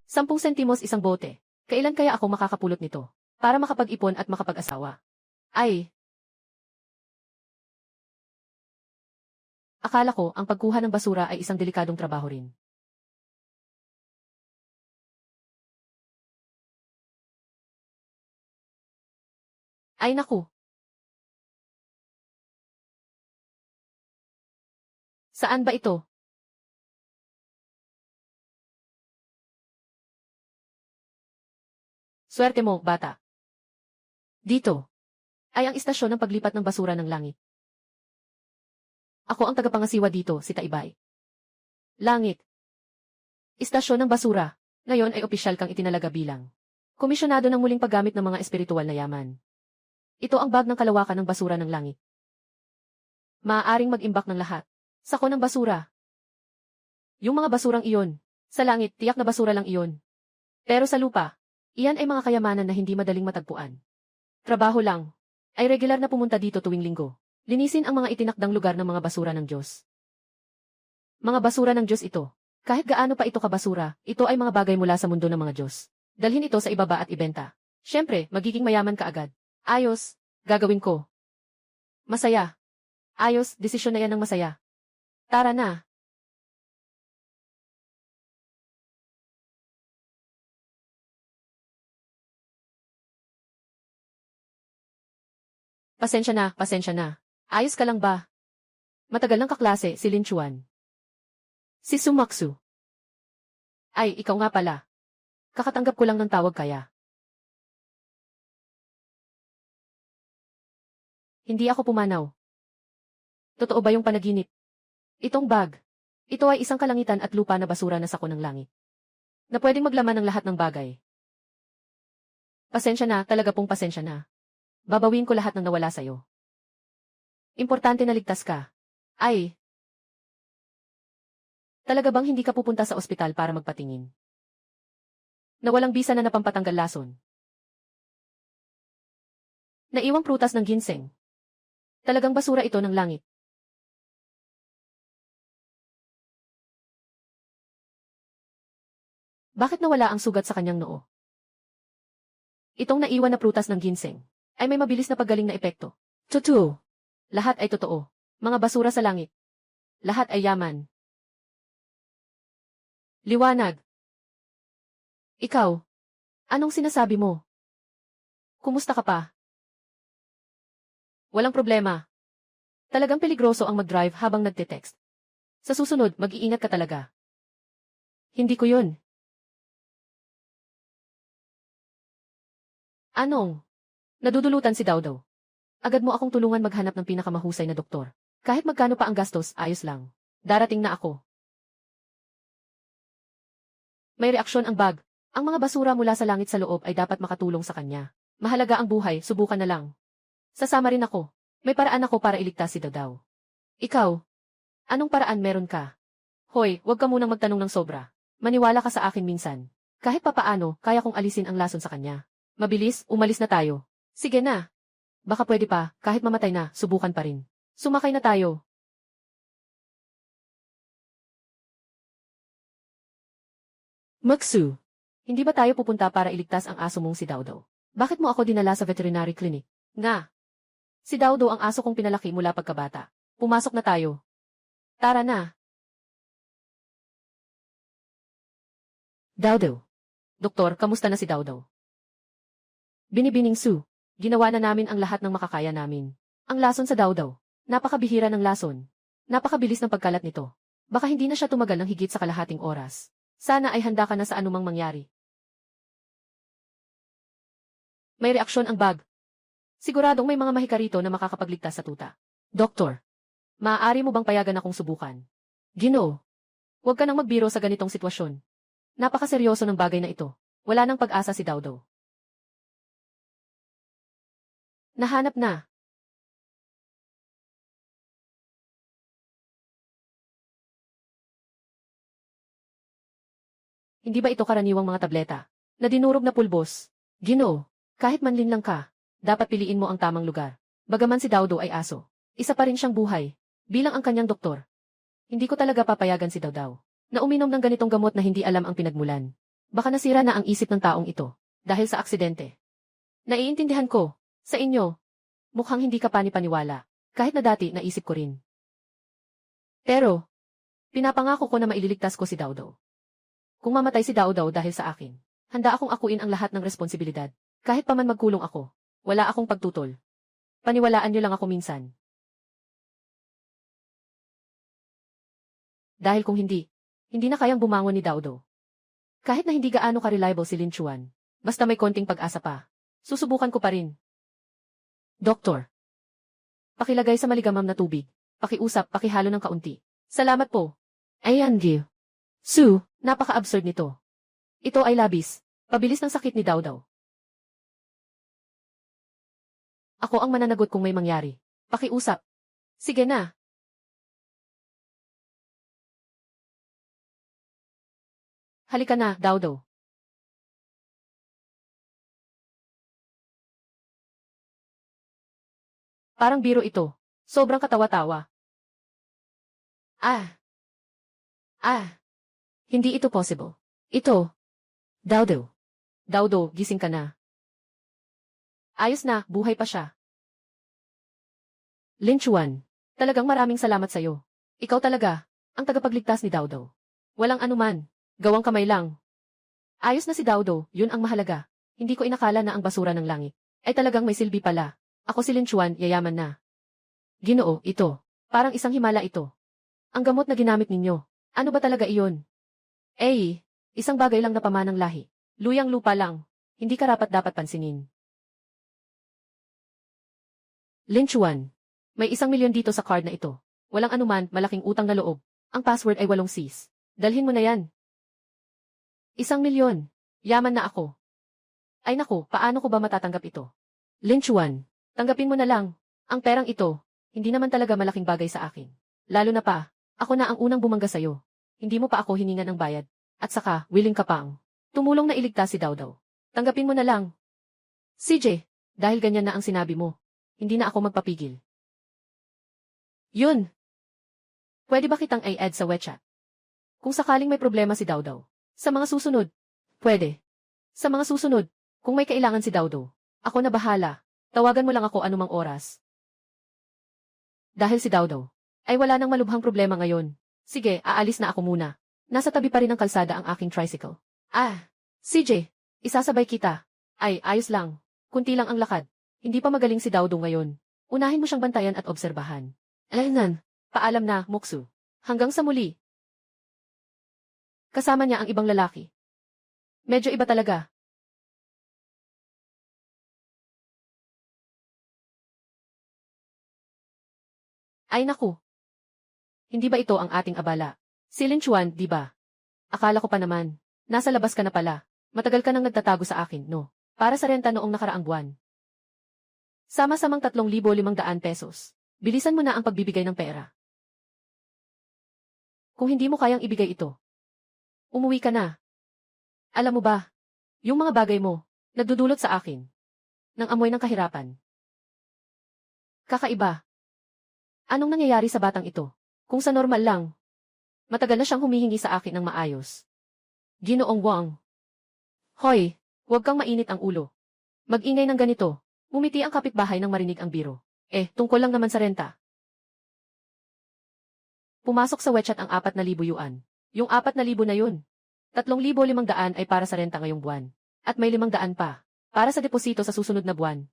10 sentimos isang bote. Kailan kaya ako makakapulot nito? Para makapag-ipon at makapag-asawa. Ay! Akala ko ang pagkuha ng basura ay isang delikadong trabaho rin. Ay naku! Saan ba ito? Swerte mo, bata. Dito. Ay ang istasyon ng paglipat ng basura ng langit. Ako ang tagapangasiwa dito, si Taibay. Langit. Istasyon ng basura. Ngayon ay opisyal kang itinalaga bilang komisyonado ng muling paggamit ng mga espiritual na yaman. Ito ang bag ng kalawakan ng basura ng langit. Maaaring mag-imbak ng lahat. Sako ng basura. Yung mga basurang iyon. Sa langit, tiyak na basura lang iyon. Pero sa lupa, iyan ay mga kayamanan na hindi madaling matagpuan. Trabaho lang. Ay regular na pumunta dito tuwing linggo. Linisin ang mga itinakdang lugar ng mga basura ng Diyos. Mga basura ng Diyos ito. Kahit gaano pa ito kabasura, ito ay mga bagay mula sa mundo ng mga Diyos. Dalhin ito sa ibaba at ibenta. Siyempre, magiging mayaman ka agad. Ayos, gagawin ko. Masaya. Ayos, desisyon na yan ng masaya. Tara na. Pasensya na, pasensya na. Ayos ka lang ba? Matagal ng kaklase, si Lin Chuan. Si Sumaksu. Ay, ikaw nga pala. Kakatanggap ko lang ng tawag kaya. Hindi ako pumanaw. Totoo ba yung panaginip? Itong bag. Ito ay isang kalangitan at lupa na basura na sako ng langit. Na pwedeng maglaman ng lahat ng bagay. Pasensya na, talaga pong pasensya na. Babawin ko lahat ng nawala sa'yo. Importante na ligtas ka. Ay! Talaga bang hindi ka pupunta sa ospital para magpatingin? Na walang bisa na napampatanggal lason. Naiwang prutas ng ginseng. Talagang basura ito ng langit. Bakit nawala ang sugat sa kanyang noo? Itong naiwan na prutas ng ginseng ay may mabilis na paggaling na epekto. Totoo. Lahat ay totoo. Mga basura sa langit. Lahat ay yaman. Liwanag. Ikaw. Anong sinasabi mo? Kumusta ka pa? Walang problema. Talagang peligroso ang mag-drive habang nagte-text. Sa susunod, mag-iingat ka talaga. Hindi ko yun. Anong? Nadudulutan si Dawdaw. Agad mo akong tulungan maghanap ng pinakamahusay na doktor. Kahit magkano pa ang gastos, ayos lang. Darating na ako. May reaksyon ang bag. Ang mga basura mula sa langit sa loob ay dapat makatulong sa kanya. Mahalaga ang buhay, subukan na lang. Sasama rin ako. May paraan ako para iligtas si Dawdaw. Ikaw? Anong paraan meron ka? Hoy, huwag ka munang magtanong ng sobra. Maniwala ka sa akin minsan. Kahit papaano, kaya kong alisin ang lason sa kanya. Mabilis, umalis na tayo. Sige na. Baka pwede pa, kahit mamatay na, subukan pa rin. Sumakay na tayo. Maksu, hindi ba tayo pupunta para iligtas ang aso mong si Dawdaw? Bakit mo ako dinala sa veterinary clinic? Nga. Si Dawdaw ang aso kong pinalaki mula pagkabata. Pumasok na tayo. Tara na. Dawdaw. Doktor, kamusta na si Dawdaw? Binibining Su, ginawa na namin ang lahat ng makakaya namin. Ang lason sa Dawdaw. Napakabihira ng lason. Napakabilis ng pagkalat nito. Baka hindi na siya tumagal ng higit sa kalahating oras. Sana ay handa ka na sa anumang mangyari. May reaksyon ang bag. Siguradong may mga mahika rito na makakapagligtas sa tuta. Doktor, maaari mo bang payagan akong subukan? Ginoo, huwag ka nang magbiro sa ganitong sitwasyon. Napakaseryoso ng bagay na ito. Wala nang pag-asa si Dawdaw. Nahanap na. Hindi ba ito karaniwang mga tableta? Na dinurog na pulbos? Ginoo, kahit manlin lang ka, dapat piliin mo ang tamang lugar. Bagaman si Dawdaw ay aso, isa pa rin siyang buhay. Bilang ang kanyang doktor, hindi ko talaga papayagan si Dawdaw na uminom ng ganitong gamot na hindi alam ang pinagmulan. Baka nasira na ang isip ng taong ito, dahil sa aksidente. Naiintindihan ko, sa inyo, mukhang hindi ka pani-paniwala, kahit na dati naisip ko rin. Pero, pinapangako ko na maililigtas ko si Dawdaw. Kung mamatay si Dawdaw dahil sa akin, handa akong akuin ang lahat ng responsibilidad. Kahit pa man magkulong ako, wala akong pagtutol. Paniwalaan niyo lang ako minsan. Dahil kung hindi na kayang bumangon ni Dawdaw. Kahit na hindi gaano ka-reliable si Lin Chuan, basta may konting pag-asa pa, susubukan ko pa rin. Doktor, pakilagay sa maligamam na tubig, pakiusap, pakihalo ng kaunti. Salamat po. Ayan, Gil. Sue, napaka-absurd nito. Ito ay labis, pabilis ng sakit ni Dawdaw. Ako ang mananagot kung may mangyari. Pakiusap. Sige na. Halika na, Dawdaw. Parang biro ito. Sobrang katawa-tawa. Hindi ito possible. Ito. Dawdaw. Dawdaw, gising ka na. Ayos na, buhay pa siya. Lin Chuan, talagang maraming salamat sa'yo. Ikaw talaga, ang tagapagligtas ni Dawdaw. Walang anuman, gawang kamay lang. Ayos na si Dawdaw, yun ang mahalaga. Hindi ko inakala na ang basura ng langit ay talagang may silbi pala. Ako si Lin Chuan, yayaman na. Ginoo, ito. Parang isang himala ito. Ang gamot na ginamit ninyo. Ano ba talaga iyon? Isang bagay lang na pamanang lahi. Luyang lupa lang. Hindi karapat dapat pansinin. Lin Chuan, may 1,000,000 dito sa card na ito. Walang anuman, malaking utang na loob. Ang password ay 8 Cs. Dalhin mo na yan. 1,000,000. Yaman na ako. Ay naku, paano ko ba matatanggap ito? Lin Chuan, tanggapin mo na lang. Ang perang ito, hindi naman talaga malaking bagay sa akin. Lalo na pa, ako na ang unang bumangga sa'yo. Hindi mo pa ako hiningan ng bayad. At saka, willing ka pang tumulong na iligtas si Dawdaw. Tanggapin mo na lang. CJ, dahil ganyan na ang sinabi mo, hindi na ako magpapigil. Yun. Pwede ba kitang i-add sa WeChat? Kung sakaling may problema si Dawdaw. Sa mga susunod. Pwede. Sa mga susunod, kung may kailangan si Dawdaw, ako na bahala. Tawagan mo lang ako anumang oras. Dahil si Dawdaw ay wala nang malubhang problema ngayon. Sige, aalis na ako muna. Nasa tabi pa rin ng kalsada ang aking tricycle. CJ, isasabay kita. Ayos lang. Kunti lang ang lakad. Hindi pa magaling si Dawdaw ngayon. Unahin mo siyang bantayan at obserbahan. Alaynan, paalam na, Moksu. Hanggang sa muli. Kasama niya ang ibang lalaki. Medyo iba talaga. Ay naku. Hindi ba ito ang ating abala? Si Lin Chuan, di ba? Akala ko pa naman. Nasa labas ka na pala. Matagal ka nang nagtatago sa akin, no? Para sa renta noong nakaraang buwan. Sama-samang 3,500 pesos. Bilisan mo na ang pagbibigay ng pera. Kung hindi mo kayang ibigay ito, umuwi ka na. Alam mo ba, yung mga bagay mo, nagdudulot sa akin ng amoy ng kahirapan. Kakaiba. Anong nangyayari sa batang ito? Kung sa normal lang, matagal na siyang humihingi sa akin ng maayos. Ginoong Wang. Hoy, huwag kang mainit ang ulo. Mag-ingay ng ganito. Umiti ang kapitbahay nang marinig ang biro. Tungkol lang naman sa renta. Pumasok sa WeChat ang 4,000 yuan. Yung 4,000 na yun. 3,500 ay para sa renta ngayong buwan. At may 500 pa para sa deposito sa susunod na buwan.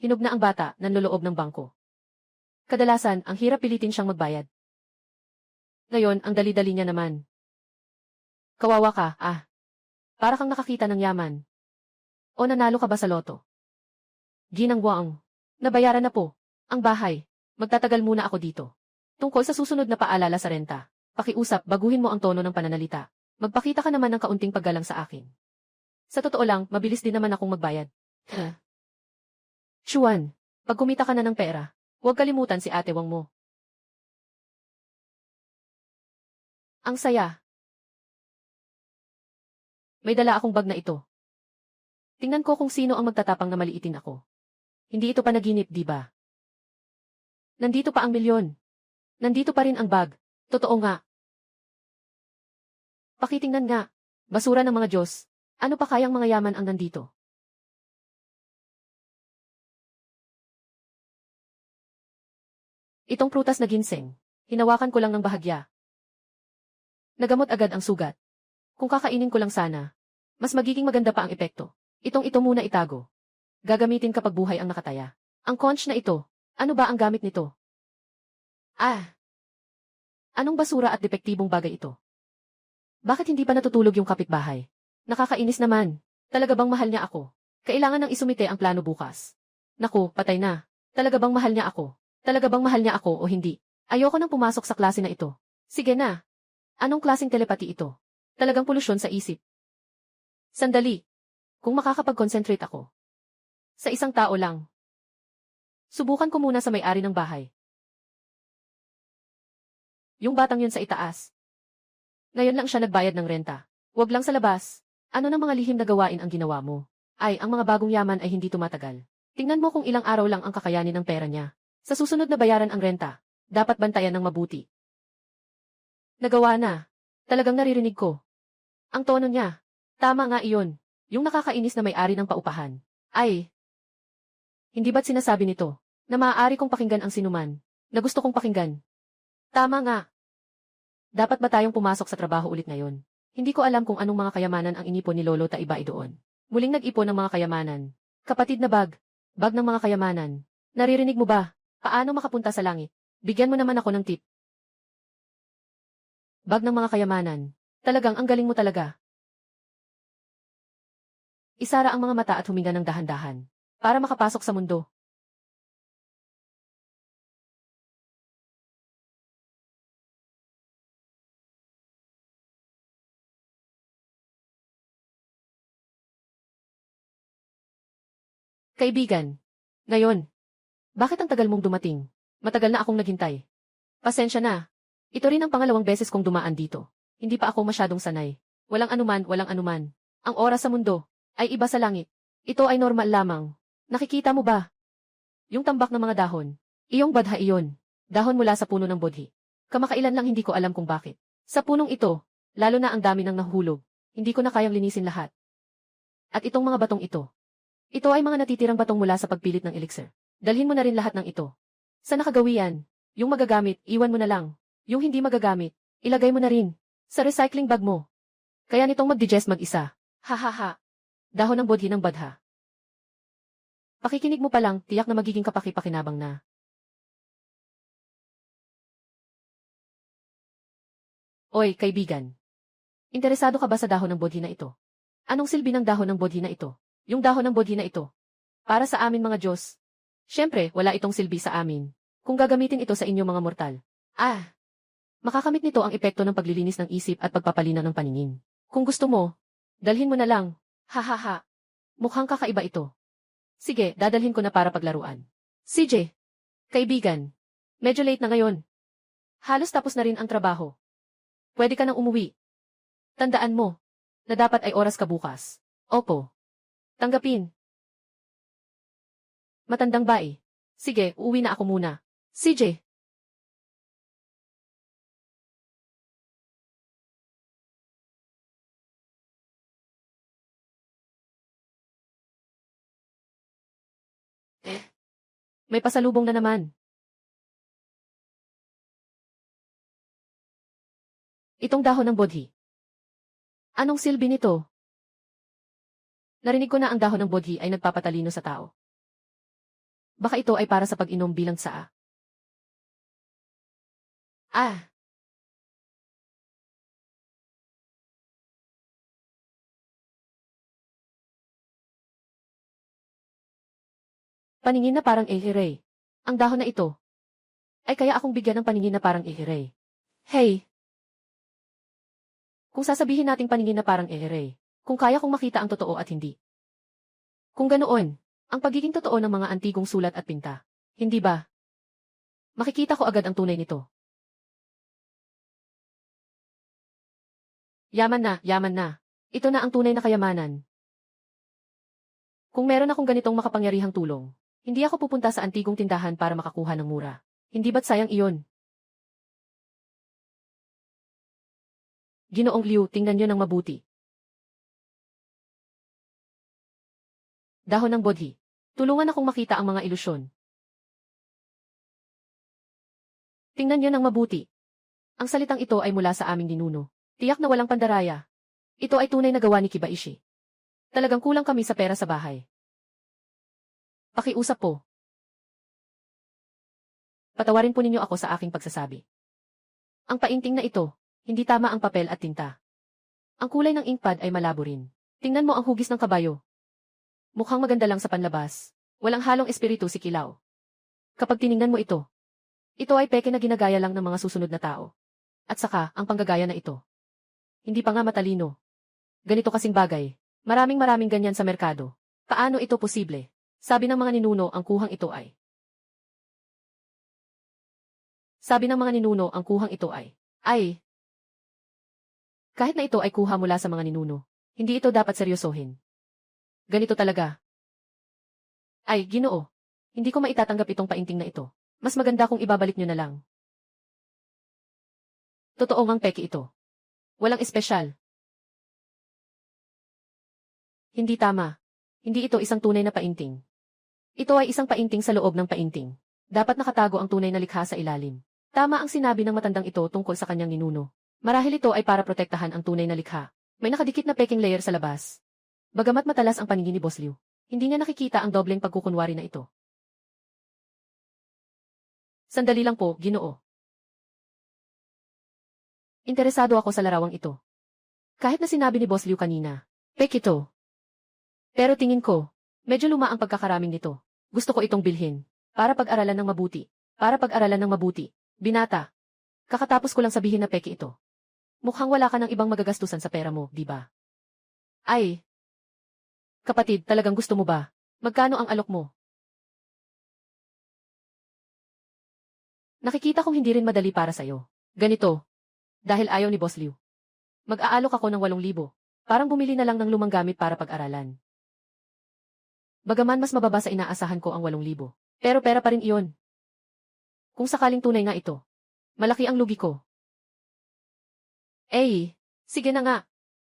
Hinog na ang bata ng loloob ng bangko. Kadalasan, ang hirap pilitin siyang magbayad. Ngayon, ang dali-dali niya naman. Kawawa ka, Para kang nakakita ng yaman. O nanalo ka ba sa loto? Ginang Wang. Nabayaran na po. Ang bahay. Magtatagal muna ako dito. Tungkol sa susunod na paalala sa renta. Pakiusap, baguhin mo ang tono ng pananalita. Magpakita ka naman ng kaunting paggalang sa akin. Sa totoo lang, mabilis din naman akong magbayad. Chuan, pag kumita ka na ng pera, huwag kalimutan si Ate Wang mo. Ang saya. May dala akong bag na ito. Tingnan ko kung sino ang magtatapang na maliitin ako. Hindi ito panaginip, di ba? Nandito pa ang milyon. Nandito pa rin ang bag. Totoo nga. Pakitingnan nga. Basura ng mga Diyos. Ano pa kayang mga yaman ang nandito? Itong prutas na ginseng. Hinawakan ko lang ng bahagya. Nagamot agad ang sugat. Kung kakainin ko lang sana, mas magiging maganda pa ang epekto. Ito muna itago. Gagamitin kapag buhay ang nakataya. Ang conch na ito, ano ba ang gamit nito? Anong basura at depektibong bagay ito? Bakit hindi pa natutulog yung kapitbahay? Nakakainis naman. Talaga bang mahal niya ako? Kailangan nang isumite ang plano bukas. Naku, patay na. Talaga bang mahal niya ako? Talaga bang mahal niya ako o hindi? Ayoko nang pumasok sa klase na ito. Sige na. Anong klaseng telepati ito? Talagang polusyon sa isip. Sandali. Kung makakapag-concentrate ako. Sa isang tao lang. Subukan ko muna sa may-ari ng bahay. Yung batang yun sa itaas. Ngayon lang siya nagbayad ng renta. Huwag lang sa labas. Ano ng mga lihim na gawain ang ginawa mo? Ay, ang mga bagong yaman ay hindi tumatagal. Tingnan mo kung ilang araw lang ang kakayanin ng pera niya. Sa susunod na bayaran ang renta, dapat bantayan ng mabuti. Nagawa na. Talagang naririnig ko. Ang tono niya. Tama nga iyon. Yung nakakainis na may-ari ng paupahan. Ay. Hindi ba't sinasabi nito, na maaari kong pakinggan ang sinuman, na gusto kong pakinggan? Tama nga. Dapat ba tayong pumasok sa trabaho ulit ngayon? Hindi ko alam kung anong mga kayamanan ang inipon ni Lolo Taibay doon. Muling nag-ipon ng mga kayamanan. Kapatid na bag. Bag ng mga kayamanan. Naririnig mo ba? Paano makapunta sa langit? Bigyan mo naman ako ng tip. Bag ng mga kayamanan. Talagang ang galing mo talaga. Isara ang mga mata at huminga ng dahan-dahan. Para makapasok sa mundo. Kaibigan. Ngayon. Bakit ang tagal mong dumating? Matagal na akong naghintay. Pasensya na. Ito rin ang pangalawang beses kong dumaan dito. Hindi pa ako masyadong sanay. Walang anuman, walang anuman. Ang oras sa mundo ay iba sa langit. Ito ay normal lamang. Nakikita mo ba? Yung tambak ng mga dahon. Iyong badha iyon. Dahon mula sa puno ng bodhi. Kamakailan lang hindi ko alam kung bakit. Sa punong ito, lalo na ang dami ng nahuhulog, hindi ko na kayang linisin lahat. At itong mga batong ito. Ito ay mga natitirang batong mula sa pagpilit ng elixir. Dalhin mo na rin lahat ng ito. Sa nakagawian, yung magagamit, iwan mo na lang. Yung hindi magagamit, ilagay mo na rin. Sa recycling bag mo. Kaya nitong mag-digest mag-isa. Ha ha ha. Dahon ng bodhi ng badha. Pakikinig mo pa lang, tiyak na magiging kapaki-pakinabang na. Oy, kaibigan. Interesado ka ba sa dahon ng bodhi na ito? Anong silbi ng dahon ng bodhi na ito? Yung dahon ng bodhi na ito. Para sa amin mga Diyos. Siyempre, wala itong silbi sa amin. Kung gagamitin ito sa inyo mga mortal. Makakamit nito ang epekto ng paglilinis ng isip at pagpapalinaw ng paningin. Kung gusto mo, dalhin mo na lang. Ha ha ha. Mukhang kakaiba ito. Sige, dadalhin ko na para paglaruan. CJ. Kaibigan. Medyo late na ngayon. Halos tapos na rin ang trabaho. Pwede ka nang umuwi. Tandaan mo, na dapat ay oras ka bukas. Opo. Tanggapin. Matandang bae. Sige, uuwi na ako muna. CJ. May pasalubong na naman. Itong dahon ng bodhi. Anong silbi nito? Narinig ko na ang dahon ng bodhi ay nagpapatalino sa tao. Baka ito ay para sa pag-inom bilang tsaa. Paningin na parang ehiray. Ang dahon na ito. Ay kaya akong bigyan ng paningin na parang ehiray. Hey! Kung sasabihin nating paningin na parang ehiray, kung kaya kong makita ang totoo at hindi. Kung ganoon, ang pagiging totoo ng mga antigong sulat at pinta. Hindi ba? Makikita ko agad ang tunay nito. Yaman na, yaman na. Ito na ang tunay na kayamanan. Kung meron akong ganitong makapangyarihang tulong, hindi ako pupunta sa antigong tindahan para makakuha ng mura. Hindi ba't sayang iyon? Ginoong Liu, tingnan niyo ng mabuti. Dahon ng bodhi. Tulungan akong makita ang mga ilusyon. Tingnan niyo ng mabuti. Ang salitang ito ay mula sa aming ninuno. Tiyak na walang pandaraya. Ito ay tunay na gawa ni Kibaishi. Talagang kulang kami sa pera sa bahay. Pakiusap po. Patawarin po ninyo ako sa aking pagsasabi. Ang painting na ito, hindi tama ang papel at tinta. Ang kulay ng inkpad ay malabo rin. Tingnan mo ang hugis ng kabayo. Mukhang maganda lang sa panlabas. Walang halong espiritu si Kilaw. Kapag tiningnan mo ito, ito ay peke na ginagaya lang ng mga susunod na tao. At saka, ang panggagaya na ito. Hindi pa nga matalino. Ganito kasing bagay. Maraming ganyan sa merkado. Paano ito posible? Sabi ng mga ninuno ang kuhang ito ay. Kahit na ito ay kuha mula sa mga ninuno, hindi ito dapat seryosohin. Ganito talaga. Ay, Ginoo. Hindi ko maitatanggap itong painting na ito. Mas maganda kung ibabalik nyo na lang. Totoo ngang peke ito. Walang espesyal. Hindi tama. Hindi ito isang tunay na painting. Ito ay isang painting sa loob ng painting. Dapat nakatago ang tunay na likha sa ilalim. Tama ang sinabi ng matandang ito tungkol sa kanyang ninuno. Marahil ito ay para protektahan ang tunay na likha. May nakadikit na peking layer sa labas. Bagamat matalas ang paningin ni Boss Liu, hindi niya nakikita ang dobleng pagkukunwari na ito. Sandali lang po, Ginoo. Interesado ako sa larawang ito. Kahit na sinabi ni Boss Liu kanina, peke ito. Pero tingin ko, medyo luma ang pagkakaraming nito. Gusto ko itong bilhin. Para pag-aralan ng mabuti. Binata. Kakatapos ko lang sabihin na peke ito. Mukhang wala ka ng ibang magagastusan sa pera mo, di ba? Ay. Kapatid, talagang gusto mo ba? Magkano ang alok mo? Nakikita kong hindi rin madali para sa'yo. Ganito. Dahil ayaw ni Boss Liu. Mag-aalok ako ng 8,000. Parang bumili na lang ng lumang gamit para pag-aralan. Bagaman mas mababa sa inaasahan ko ang 8,000. Pero pera pa rin iyon. Kung sakaling tunay nga ito, malaki ang lugi ko. Sige na nga.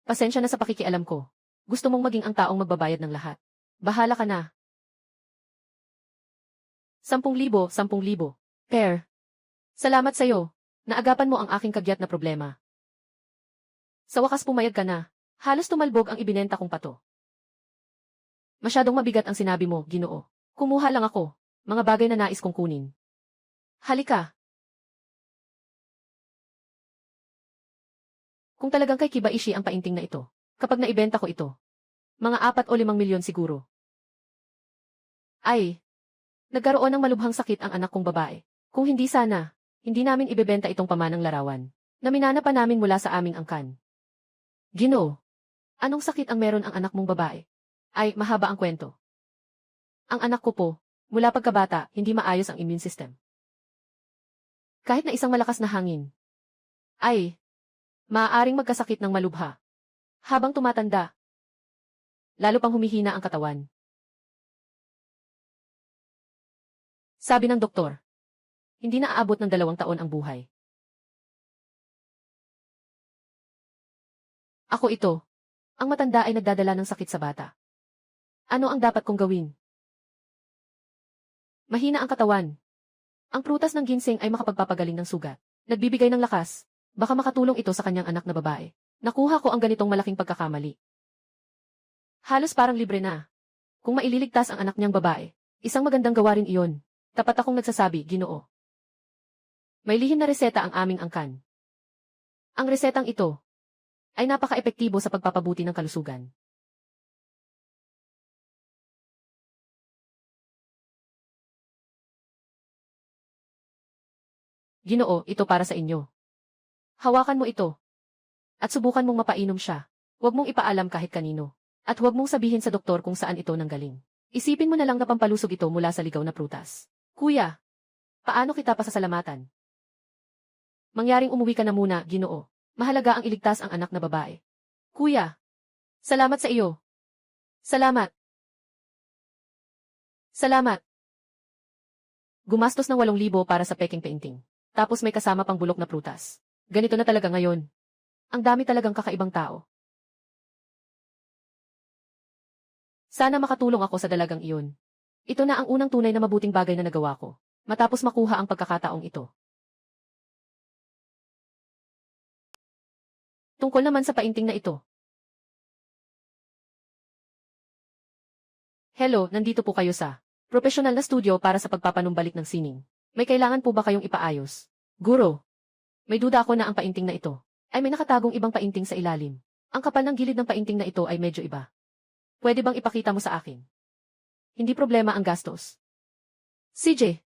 Pasensya na sa pakikialam ko. Gusto mong maging ang taong magbabayad ng lahat. Bahala ka na. 10,000. Per. Salamat sa'yo. Naagapan mo ang aking kagyat na problema. Sa wakas pumayag ka na. Halos tumalbog ang ibinenta kong pato. Masyadong mabigat ang sinabi mo, Ginoo. Kumuha lang ako. Mga bagay na nais kong kunin. Halika. Kung talagang kay Kibaishi ang painting na ito, kapag naibenta ko ito, mga 4 o 5 milyon siguro. Ay, nagkaroon ng malubhang sakit ang anak kong babae. Kung hindi sana, hindi namin ibebenta itong pamanang larawan, na minana pa namin mula sa aming angkan. Ginoo, anong sakit ang meron ang anak mong babae? Ay, mahaba ang kwento. Ang anak ko po, mula pagkabata, hindi maayos ang immune system. Kahit na isang malakas na hangin. Ay, maaaring magkasakit ng malubha. Habang tumatanda, lalo pang humihina ang katawan. Sabi ng doktor, hindi na aabot ng 2 taon ang buhay. Ako ito. Ang matanda ay nagdadala ng sakit sa bata. Ano ang dapat kong gawin? Mahina ang katawan. Ang prutas ng ginseng ay makapagpapagaling ng sugat. Nagbibigay ng lakas. Baka makatulong ito sa kanyang anak na babae. Nakuha ko ang ganitong malaking pagkakamali. Halos parang libre na. Kung maililigtas ang anak niyang babae, isang magandang gawain iyon. Tapat akong nagsasabi, Ginoo. May lihim na reseta ang aming angkan. Ang resetang ito ay napaka-epektibo sa pagpapabuti ng kalusugan. Ginoo, ito para sa inyo. Hawakan mo ito. At subukan mong mapainom siya. Huwag mong ipaalam kahit kanino. At huwag mong sabihin sa doktor kung saan ito nanggaling. Isipin mo na lang na pampalusog ito mula sa ligaw na prutas. Kuya, paano kita pasasalamatan? Mangyaring umuwi ka na muna, Ginoo. Mahalaga ang iligtas ang anak na babae. Kuya, salamat sa iyo. Salamat. Salamat. Gumastos ng 8,000 para sa peking painting. Tapos may kasama pang bulok na prutas. Ganito na talaga ngayon. Ang dami talagang kakaibang tao. Sana makatulong ako sa dalagang iyon. Ito na ang unang tunay na mabuting bagay na nagawa ko, matapos makuha ang pagkakataong ito. Tungkol naman sa painting na ito. Hello, nandito po kayo sa professional na studio para sa pagpapanumbalik ng sining. May kailangan po ba kayong ipaayos? Guro, may duda ako na ang painting na ito ay may nakatagong ibang painting sa ilalim. Ang kapal ng gilid ng painting na ito ay medyo iba. Pwede bang ipakita mo sa akin? Hindi problema ang gastos. CJ.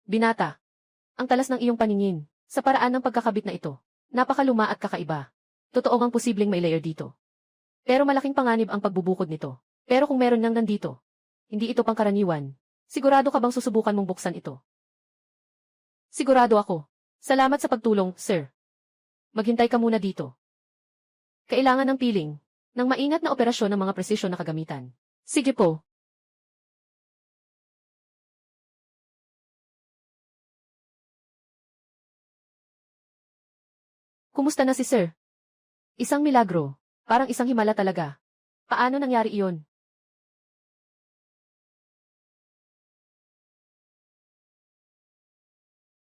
Binata. Ang talas ng iyong paningin, sa paraan ng pagkakabit na ito. Napakaluma at kakaiba. Totoo ngang posibleng may layer dito. Pero malaking panganib ang pagbubukod nito. Pero kung meron nang nandito, hindi ito pangkaraniwan. Sigurado ka bang susubukan mong buksan ito? Sigurado ako. Salamat sa pagtulong, sir. Maghintay ka muna dito. Kailangan ng piling, ng maingat na operasyon ng mga presisyon na kagamitan. Sige po. Kumusta na si sir? Isang milagro. Parang isang himala talaga. Paano nangyari iyon?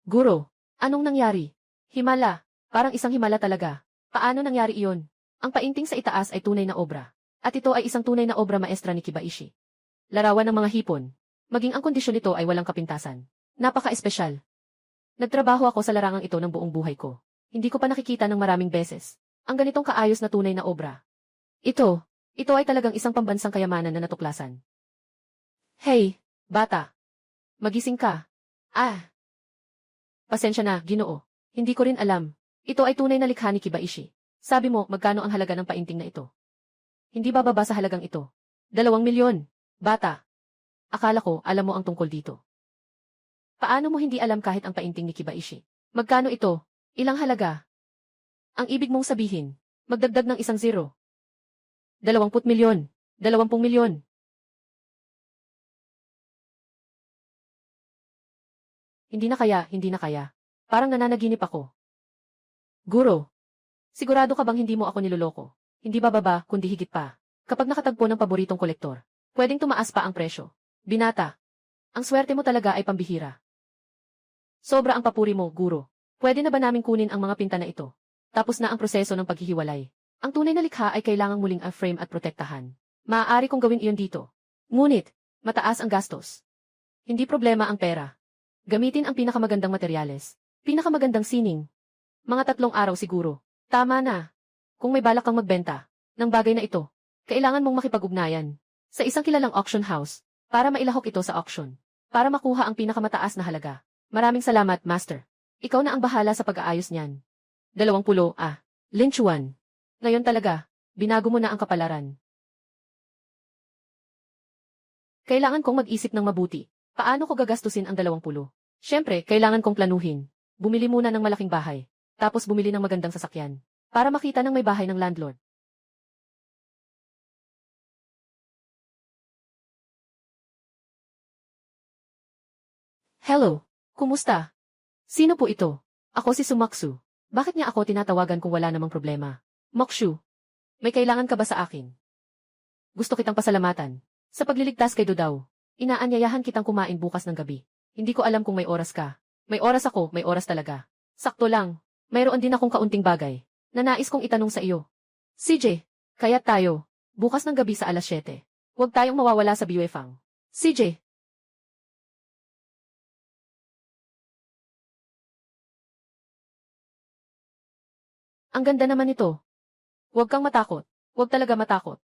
Guro, anong nangyari? Himala. Parang isang himala talaga. Paano nangyari iyon? Ang painting sa itaas ay tunay na obra. At ito ay isang tunay na obra maestra ni Kibaishi. Larawan ng mga hipon. Maging ang kondisyon nito ay walang kapintasan. Napaka-espesyal. Nagtrabaho ako sa larangang ito ng buong buhay ko. Hindi ko pa nakikita ng maraming beses ang ganitong kaayos na tunay na obra. Ito ay talagang isang pambansang kayamanan na natuklasan. Hey, bata. Magising ka. Pasensya na, Ginoo. Hindi ko rin alam. Ito ay tunay na likha ni Kibaishi. Sabi mo, magkano ang halaga ng painting na ito? Hindi bababa sa halagang ito. 2 milyon. Bata. Akala ko, alam mo ang tungkol dito. Paano mo hindi alam kahit ang painting ni Kibaishi? Magkano ito? Ilang halaga? Ang ibig mong sabihin, magdagdag ng 1 zero. 20 milyon. 20 milyon. Hindi na kaya. Parang nananaginip ako. Guro, sigurado ka bang hindi mo ako niloloko? Hindi bababa, kundi higit pa. Kapag nakatagpo ng paboritong kolektor, pwedeng tumaas pa ang presyo. Binata, ang swerte mo talaga ay pambihira. Sobra ang papuri mo, guro. Pwede na ba naming kunin ang mga pinta na ito? Tapos na ang proseso ng paghihiwalay. Ang tunay na likha ay kailangang muling frame at protektahan. Maaari kong gawin iyon dito. Ngunit, mataas ang gastos. Hindi problema ang pera. Gamitin ang pinakamagandang materyales. Pinakamagandang sining. Mga 3 araw siguro. Tama na. Kung may balak kang magbenta ng bagay na ito, kailangan mong makipag-ugnayan sa isang kilalang auction house para mailahok ito sa auction. Para makuha ang pinakamataas na halaga. Maraming salamat, Master. Ikaw na ang bahala sa pag-aayos niyan. 20, Linchuan. Ngayon talaga, binago mo na ang kapalaran. Kailangan kong mag-isip ng mabuti. Paano ko gagastusin ang 20? Siyempre, kailangan kong planuhin. Bumili muna ng malaking bahay. Tapos bumili ng magandang sasakyan. Para makita ng may bahay ng landlord. Hello. Kumusta? Sino po ito? Ako si Sumaksu. Bakit niya ako tinatawagan kung wala namang problema? Mokshu, may kailangan ka ba sa akin? Gusto kitang pasalamatan. Sa pagliligtas kay Dodaw, inaanyayahan kitang kumain bukas ng gabi. Hindi ko alam kung may oras ka. May oras ako, may oras talaga. Sakto lang. Mayroon din akong kaunting bagay na nais kong itanong sa iyo. CJ, kaya't tayo, bukas ng gabi sa 7:00. Huwag tayong mawawala sa Buefang. CJ. Ang ganda naman ito. Huwag kang matakot. Huwag talaga matakot.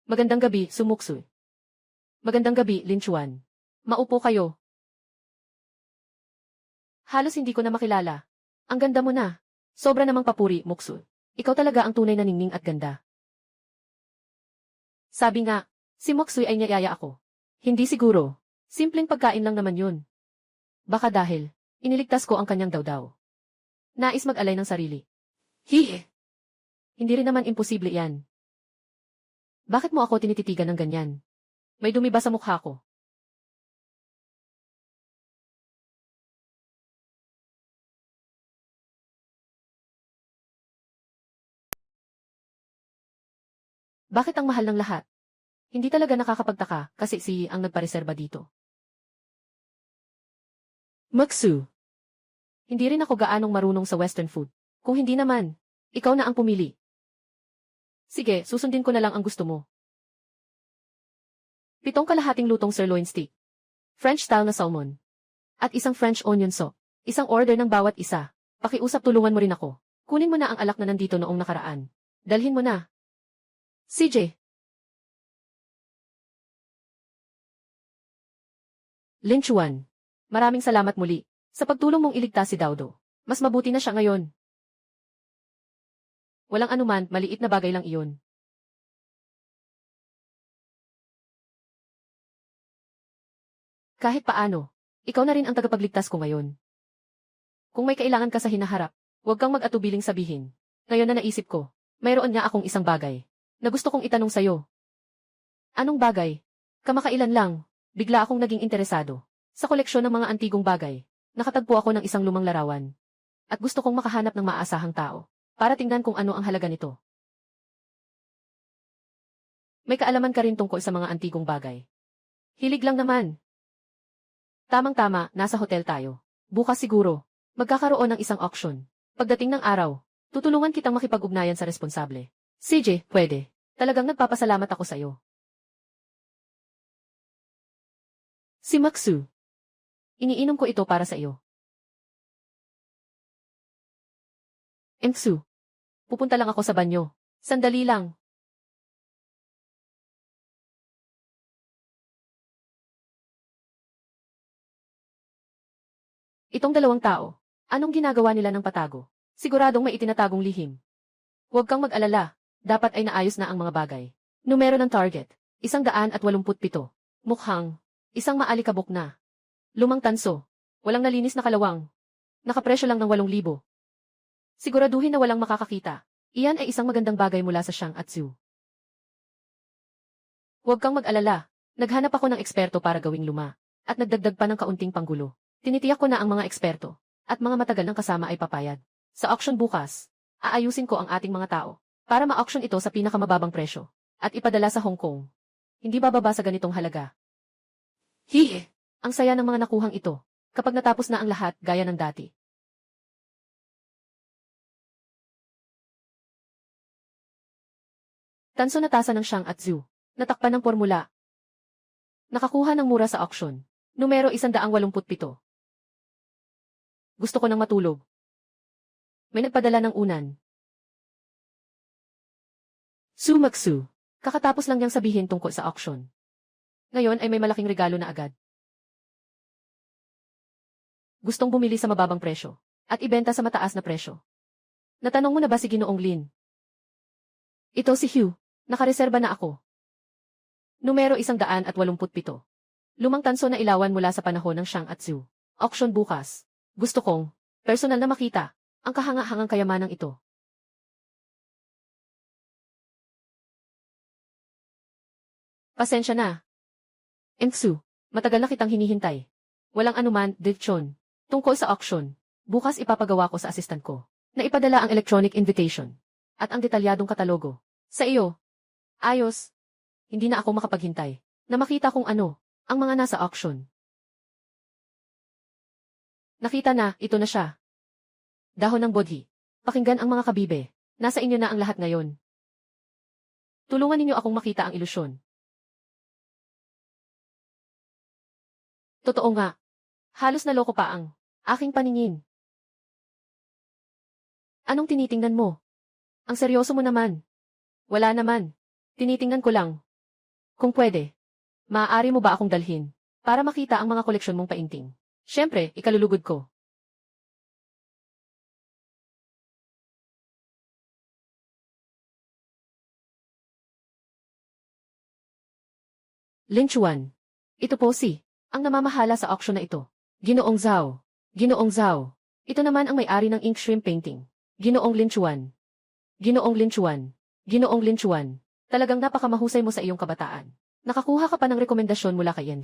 Magandang gabi, Sumuksu. Magandang gabi, Linchuan. Maupo kayo. Halos hindi ko na makilala. Ang ganda mo na. Sobra namang papuri, Muksu. Ikaw talaga ang tunay na ningning at ganda. Sabi nga, si Moksuy ay niyayaya ako. Hindi siguro. Simpleng pagkain lang naman yun. Baka dahil, iniligtas ko ang kanyang dawdaw. Nais mag-alay ng sarili. Hihi. Hindi rin naman imposible yan. Bakit mo ako tinititigan ng ganyan? May dumi ba sa mukha ko? Bakit ang mahal ng lahat? Hindi talaga nakakapagtaka kasi si ang nagpareserba dito. Maksu. Hindi rin ako gaanong marunong sa Western food. Kung hindi naman, ikaw na ang pumili. Sige, susundin ko na lang ang gusto mo. 7 kalahating lutong sirloin steak. French style na salmon. At isang French onion soup. Isang order ng bawat isa. Pakiusap tulungan mo rin ako. Kunin mo na ang alak na nandito noong nakaraan. Dalhin mo na. CJ. Lin Chuan. Maraming salamat muli sa pagtulong mong iligtas si Daudo. Mas mabuti na siya ngayon. Walang anuman, maliit na bagay lang iyon. Kahit paano, ikaw na rin ang tagapagligtas ko ngayon. Kung may kailangan ka sa hinaharap, huwag kang mag-atubiling sabihin. Ngayon na naisip ko, mayroon nga akong isang bagay na gusto kong itanong sa'yo. Anong bagay? Kamakailan lang, bigla akong naging interesado sa koleksyon ng mga antigong bagay. Nakatagpo ako ng isang lumang larawan. At gusto kong makahanap ng maaasahang tao para tingnan kung ano ang halaga nito. May kaalaman ka rin tungkol sa mga antigong bagay. Hilig lang naman. Tamang-tama, nasa hotel tayo. Bukas siguro, magkakaroon ng isang auction. Pagdating ng araw, tutulungan kitang makipag-ugnayan sa responsable. CJ, pwede. Talagang nagpapasalamat ako sa'yo. Si Maksu. Iniinom ko ito para sa iyo. Maksu. Pupunta lang ako sa banyo. Sandali lang. Itong dalawang tao, anong ginagawa nila ng patago? Siguradong may itinatagong lihim. Huwag kang mag-alala, dapat ay naayos na ang mga bagay. Numero ng target, 187. Mukhang, isang maalikabok na. Lumang tanso, walang nalinis na kalawang. Nakapresyo lang ng 8,000. Siguraduhin na walang makakakita. Iyan ay isang magandang bagay mula sa Shang Atsu. Huwag kang mag-alala, naghanap ako ng eksperto para gawing luma, at nagdagdag pa ng kaunting panggulo. Tinitiyak ko na ang mga eksperto, at mga matagal ng kasama ay papayag. Sa auction bukas, aayusin ko ang ating mga tao, para ma-auction ito sa pinakamababang presyo, at ipadala sa Hong Kong. Hindi bababa sa ganitong halaga. Hihi! Ang saya ng mga nakuhang ito, kapag natapos na ang lahat gaya ng dati. Tanso na tasa ng Shang Atsu, natakpan ng formula. Nakakuha ng mura sa auction, numero 187. Gusto ko nang matulog. May nagpadala ng unan. Maksu. Kakatapos lang niyang sabihin tungkol sa auction. Ngayon ay may malaking regalo na agad. Gustong bumili sa mababang presyo, at ibenta sa mataas na presyo. Natanong mo na ba si Ginoong Lin? Ito si Hugh, nakareserba na ako. Numero 187. Lumang tanso na ilawan mula sa panahon ng Shang Atsu. Auction bukas. Gusto kong, personal na makita, ang kahanga-hangang kayamanang ito. Pasensya na. Maksu, matagal na kitang hinihintay. Walang anuman, Dilchon. Tungkol sa auction, bukas ipapagawa ko sa assistant ko, na ipadala ang electronic invitation, at ang detalyadong katalogo. Sa iyo. Ayos. Hindi na ako makapaghintay, na makita kung ano, ang mga nasa auction. Nakita na, ito na siya. Dahon ng bodhi. Pakinggan ang mga kabibe. Nasa inyo na ang lahat ngayon. Tulungan ninyo akong makita ang ilusyon. Totoo nga. Halos naloko pa ang aking paningin. Anong tinitingnan mo? Ang seryoso mo naman. Wala naman. Tinitingnan ko lang. Kung pwede, maaari mo ba akong dalhin para makita ang mga koleksyon mong painting? Siyempre, ikalulugod ko. Lin Chuan. Ito po si, ang namamahala sa auction na ito. Ginoong Zhao. Ginoong Zhao. Ito naman ang may-ari ng ink shrimp painting. Ginoong Lin Chuan. Ginoong Lin Chuan. Ginoong Lin Chuan. Talagang napakamahusay mo sa iyong kabataan. Nakakuha ka pa ng rekomendasyon mula kay Yen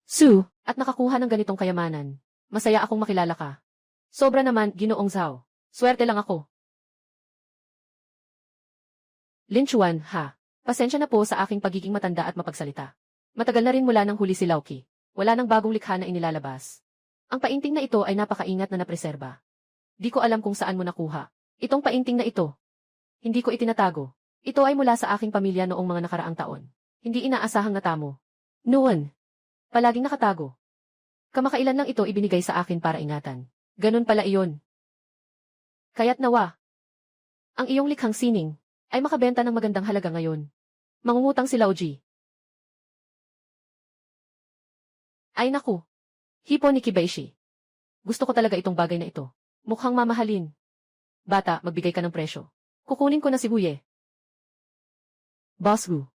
Su, at nakakuha ng ganitong kayamanan. Masaya akong makilala ka. Sobra naman, Ginoong Zhao. Swerte lang ako. Lin Chuan, ha? Pasensya na po sa aking pagiging matanda at mapagsalita. Matagal na rin mula nang huli si Lauki. Wala nang bagong likha na inilalabas. Ang painting na ito ay napakaingat na napreserba. Di ko alam kung saan mo nakuha. Itong painting na ito. Hindi ko itinatago. Ito ay mula sa aking pamilya noong mga nakaraang taon. Hindi inaasahang natamo. Noon. Palaging nakatago. Kamakailan lang ito ibinigay sa akin para ingatan. Ganun pala iyon. Kaya't nawa. Ang iyong likhang sining ay makabenta ng magandang halaga ngayon. Mangungutang si Lauji. Ay naku. Hipo ni Kibaishi. Gusto ko talaga itong bagay na ito. Mukhang mamahalin. Bata, magbigay ka ng presyo. Kukunin ko na si Huye. Boss Wu.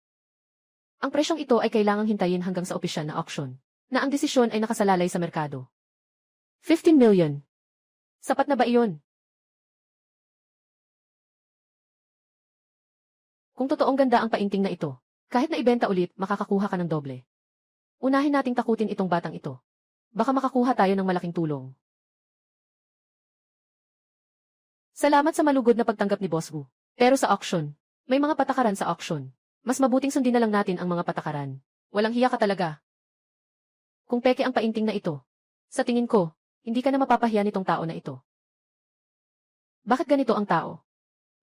Ang presyong ito ay kailangang hintayin hanggang sa opisyal na auction, na ang desisyon ay nakasalalay sa merkado. 15 million. Sapat na ba iyon? Kung totoong ganda ang painting na ito, kahit na ibenta ulit, makakakuha ka ng doble. Unahin nating takutin itong batang ito. Baka makakuha tayo ng malaking tulong. Salamat sa malugod na pagtanggap ni Boss Wu. Pero sa auction, may mga patakaran sa auction. Mas mabuting sundin na lang natin ang mga patakaran. Walang hiya ka talaga. Kung peke ang painting na ito, sa tingin ko, hindi ka na mapapahiya nitong tao na ito. Bakit ganito ang tao?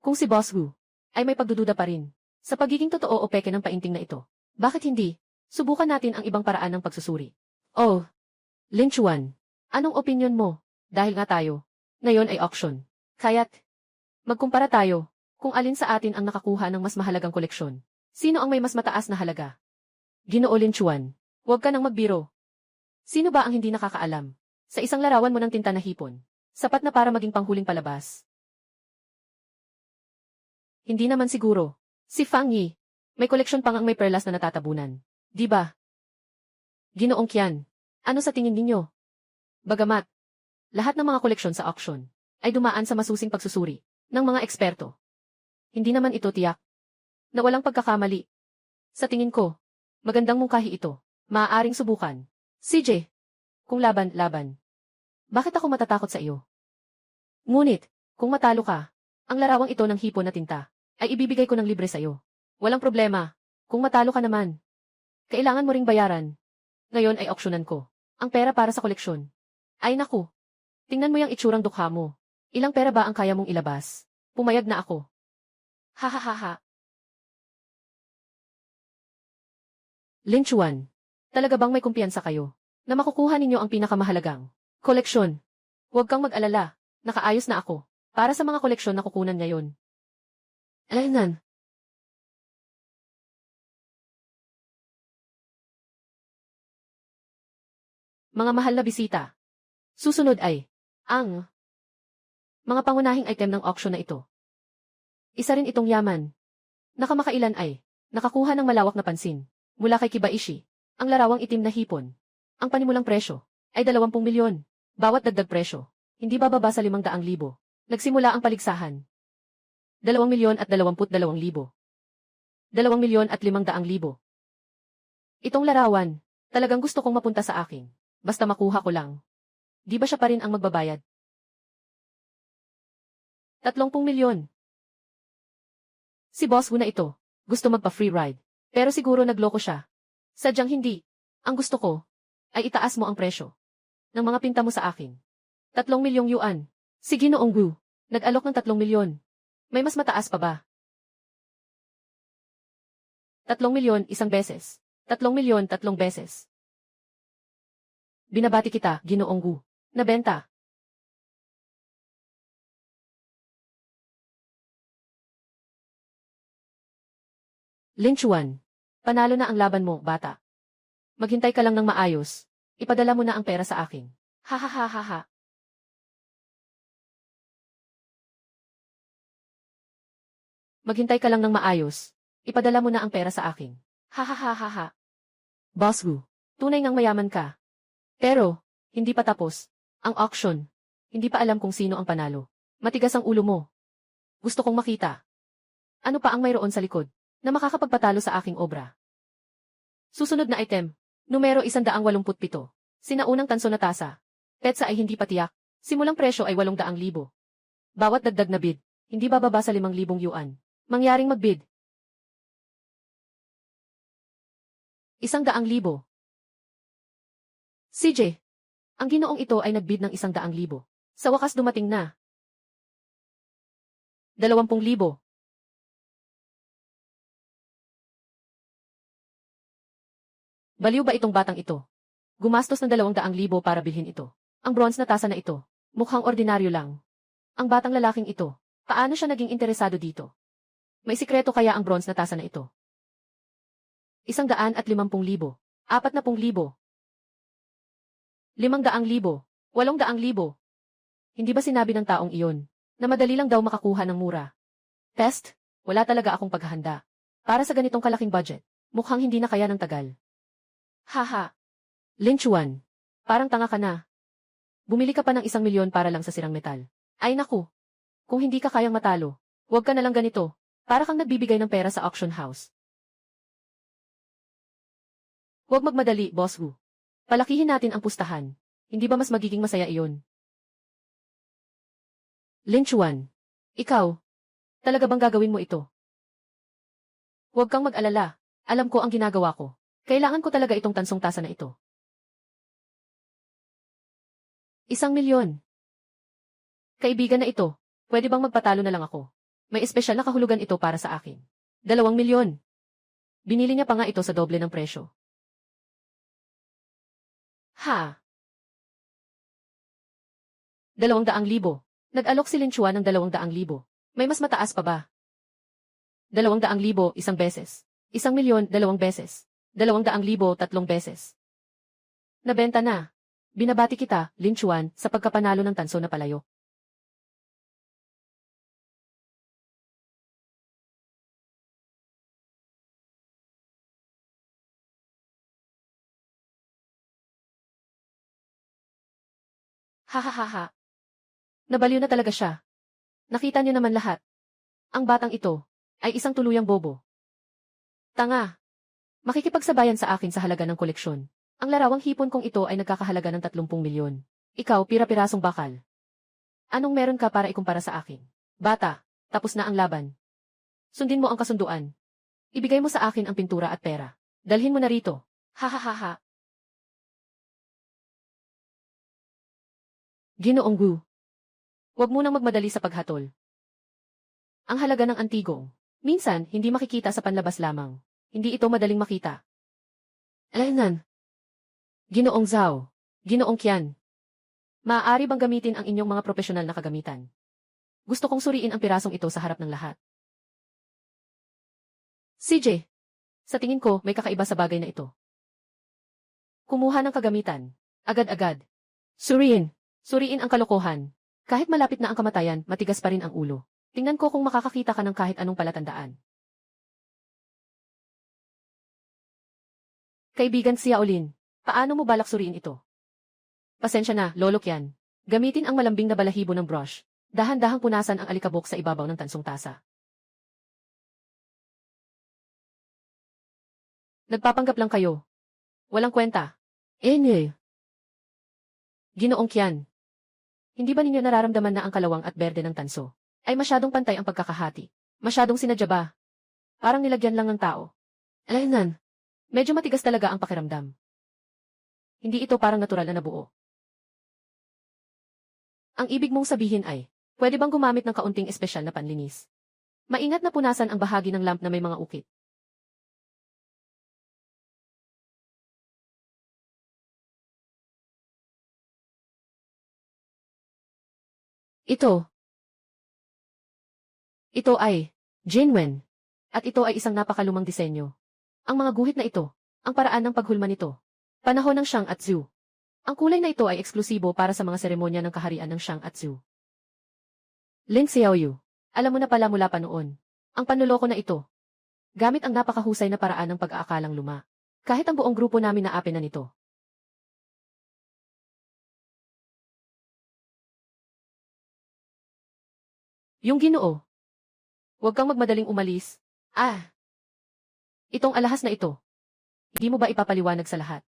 Kung si Boss Wu ay may pagdududa pa rin sa pagiging totoo o peke ng painting na ito, bakit hindi? Subukan natin ang ibang paraan ng pagsusuri. Oh, Lin Chuan, anong opinion mo? Dahil nga tayo, ngayon ay auction. Kaya't, magkumpara tayo kung alin sa atin ang nakakuha ng mas mahalagang koleksyon. Sino ang may mas mataas na halaga? Ginoo Lin Chuan, huwag ka nang magbiro. Sino ba ang hindi nakakaalam? Sa isang larawan mo ng tinta na hipon, sapat na para maging panghuling palabas. Hindi naman siguro. Si Fang Yi, may koleksyon pang ang may perlas na natatabunan. Di ba? Ginoong Qian, ano sa tingin ninyo? Bagamat, lahat ng mga koleksyon sa auction ay dumaan sa masusing pagsusuri ng mga eksperto. Hindi naman ito tiyak na walang pagkakamali. Sa tingin ko, magandang mungkahi ito. Maaaring subukan. CJ, kung laban. Bakit ako matatakot sa iyo? Ngunit, kung matalo ka, ang larawang ito ng hipon na tinta ay ibibigay ko ng libre sa iyo. Walang problema. Kung matalo ka naman, kailangan mo ring bayaran. Ngayon ay auksyonan ko ang pera para sa koleksyon. Ay naku, tingnan mo yung itsurang dukha mo. Ilang pera ba ang kaya mong ilabas? Pumayag na ako. Ha. Lin Chuan, talaga bang may kumpiyansa kayo na makukuha ninyo ang pinakamahalagang koleksyon? Huwag kang mag-alala, nakaayos na ako para sa mga koleksyon na kukunan ngayon. Alainan. Mga mahal na bisita. Susunod ay ang mga pangunahing item ng auction na ito. Isa rin itong yaman. Nakamakailan ay nakakuha ng malawak na pansin mula kay Kibaishi, ang larawang itim na hipon. Ang panimulang presyo ay 20 milyon. Bawat dagdag presyo, hindi bababa sa 500,000. Nagsimula ang paligsahan. 2,022,000. 2,500,000. Itong larawan, talagang gusto kong mapunta sa akin. Basta makuha ko lang. Di ba siya pa rin ang magbabayad? 30 milyon. Si Boss Wu na ito, gusto magpa-free ride. Pero siguro nagloko siya. Sadyang hindi. Ang gusto ko, ay itaas mo ang presyo ng mga pinta mo sa akin. 3 milyong yuan. Si Ginoong Wu, nag-alok ng 3 milyon. May mas mataas pa ba? 3 milyon isang beses. 3 milyon 3 beses. Binabati kita, Ginoong Wu. Nabenta. Lin Chuan, panalo na ang laban mo, bata. Maghintay ka lang ng maayos. Ipadala mo na ang pera sa akin. Ha. Maghintay ka lang ng maayos. Ipadala mo na ang pera sa akin. Ha. Boss Wu, tunay ngang mayaman ka. Pero, hindi pa tapos. Ang auction. Hindi pa alam kung sino ang panalo. Matigas ang ulo mo. Gusto kong makita Ano pa ang mayroon sa likod na makakapagpatalo sa aking obra? Susunod na item. Numero 187. Sinaunang tanso na tasa. Petsa ay hindi patiyak. Simulang presyo ay 800,000. Bawat dagdag na bid, hindi bababa sa 5,000 yuan. Mangyaring magbid. 100,000. CJ. Ang ginoong ito ay nagbid ng 100,000. Sa wakas dumating na. 20,000. Baliw ba itong batang ito? Gumastos ng 200,000 para bilhin ito. Ang bronze na tasa na ito, mukhang ordinaryo lang. Ang batang lalaking ito, paano siya naging interesado dito? May sikreto kaya ang bronze na tasa na ito? 150,000. 40,000. 500,000. 800,000. Hindi ba sinabi ng taong iyon na madali lang daw makakuha ng mura? Pest, wala talaga akong paghahanda. Para sa ganitong kalaking budget, mukhang hindi na kaya ng tagal. Haha. Lin Chuan, parang tanga ka na. Bumili ka pa ng 1,000,000 para lang sa sirang metal. Ay naku. Kung hindi ka kayang matalo, huwag ka na lang ganito. Para kang nagbibigay ng pera sa auction house. Huwag magmadali, Boss Wu. Palakihin natin ang pustahan. Hindi ba mas magiging masaya iyon? Lin Chuan, ikaw, talaga bang gagawin mo ito? Huwag kang mag-alala. Alam ko ang ginagawa ko. Kailangan ko talaga itong tansong tasa na ito. 1,000,000. Kaibigan na ito, pwede bang magpatalo na lang ako? May espesyal na kahulugan ito para sa akin. 2,000,000. Binili niya pa nga ito sa doble ng presyo. Ha? 200,000. Nag-alok si Lin Chuan ng 200,000. May mas mataas pa ba? 200,000 isang beses. 1,000,000 dalawang beses. 200,000 tatlong beses. Nabenta na. Binabati kita, Lin Chuan, sa pagkapanalo ng tanso na palayo. Hahaha. Nabaliw na talaga siya. Nakita niyo naman lahat. Ang batang ito ay isang tuluyang bobo. Tanga. Makikipagsabayan sa akin sa halaga ng koleksyon. Ang larawang hipon kong ito ay nagkakahalaga ng 30,000,000. Ikaw, pira-pirasong bakal. Anong meron ka para ikumpara sa akin? Bata, tapos na ang laban. Sundin mo ang kasunduan. Ibigay mo sa akin ang pintura at pera. Dalhin mo na rito. Hahaha. Ginoong Gu. Huwag munang magmadali sa paghatol. Ang halaga ng antigong, minsan hindi makikita sa panlabas lamang. Hindi ito madaling makita. Alanan. Ginoong Zhao. Ginoong Qian. Maaari bang gamitin ang inyong mga profesional na kagamitan? Gusto kong suriin ang pirasong ito sa harap ng lahat. CJ. Sa tingin ko, may kakaiba sa bagay na ito. Kumuha ng kagamitan. Agad-agad. Suriin. Suriin ang kalokohan. Kahit malapit na ang kamatayan, matigas pa rin ang ulo. Tingnan ko kung makakakita ka ng kahit anong palatandaan. Kaibigan Xiaolin, paano mo balak suriin ito? Pasensya na, Lolo Qian. Gamitin ang malambing na balahibo ng brush. Dahan-dahang punasan ang alikabok sa ibabaw ng tansong tasa. Nagpapanggap lang kayo. Walang kwenta. Ginoong Qian. Hindi ba ninyo nararamdaman na ang kalawang at berde ng tanso ay masyadong pantay ang pagkakahati? Masyadong sinadya ba? Parang nilagyan lang ng tao. Alanan. Medyo matigas talaga ang pakiramdam. Hindi ito parang natural na nabuo. Ang ibig mong sabihin ay, pwede bang gumamit ng kaunting espesyal na panlinis? Maingat na punasan ang bahagi ng lamp na may mga ukit. Ito. Ito ay genuine. At ito ay isang napakalumang disenyo. Ang mga guhit na ito, ang paraan ng paghulma nito. Panahon ng Shang at Zhu. Ang kulay na ito ay eksklusibo para sa mga seremonya ng kaharian ng Shang at Zhu. Lin Xiaoyu, alam mo na pala mula pa noon. Ang panloloko na ito. Gamit ang napakahusay na paraan ng pag-aakalang luma. Kahit ang buong grupo namin naapin na nito. Yung Ginoo. Huwag kang magmadaling umalis. Ah! Itong alahas na ito. Hindi mo ba ipapaliwanag sa lahat?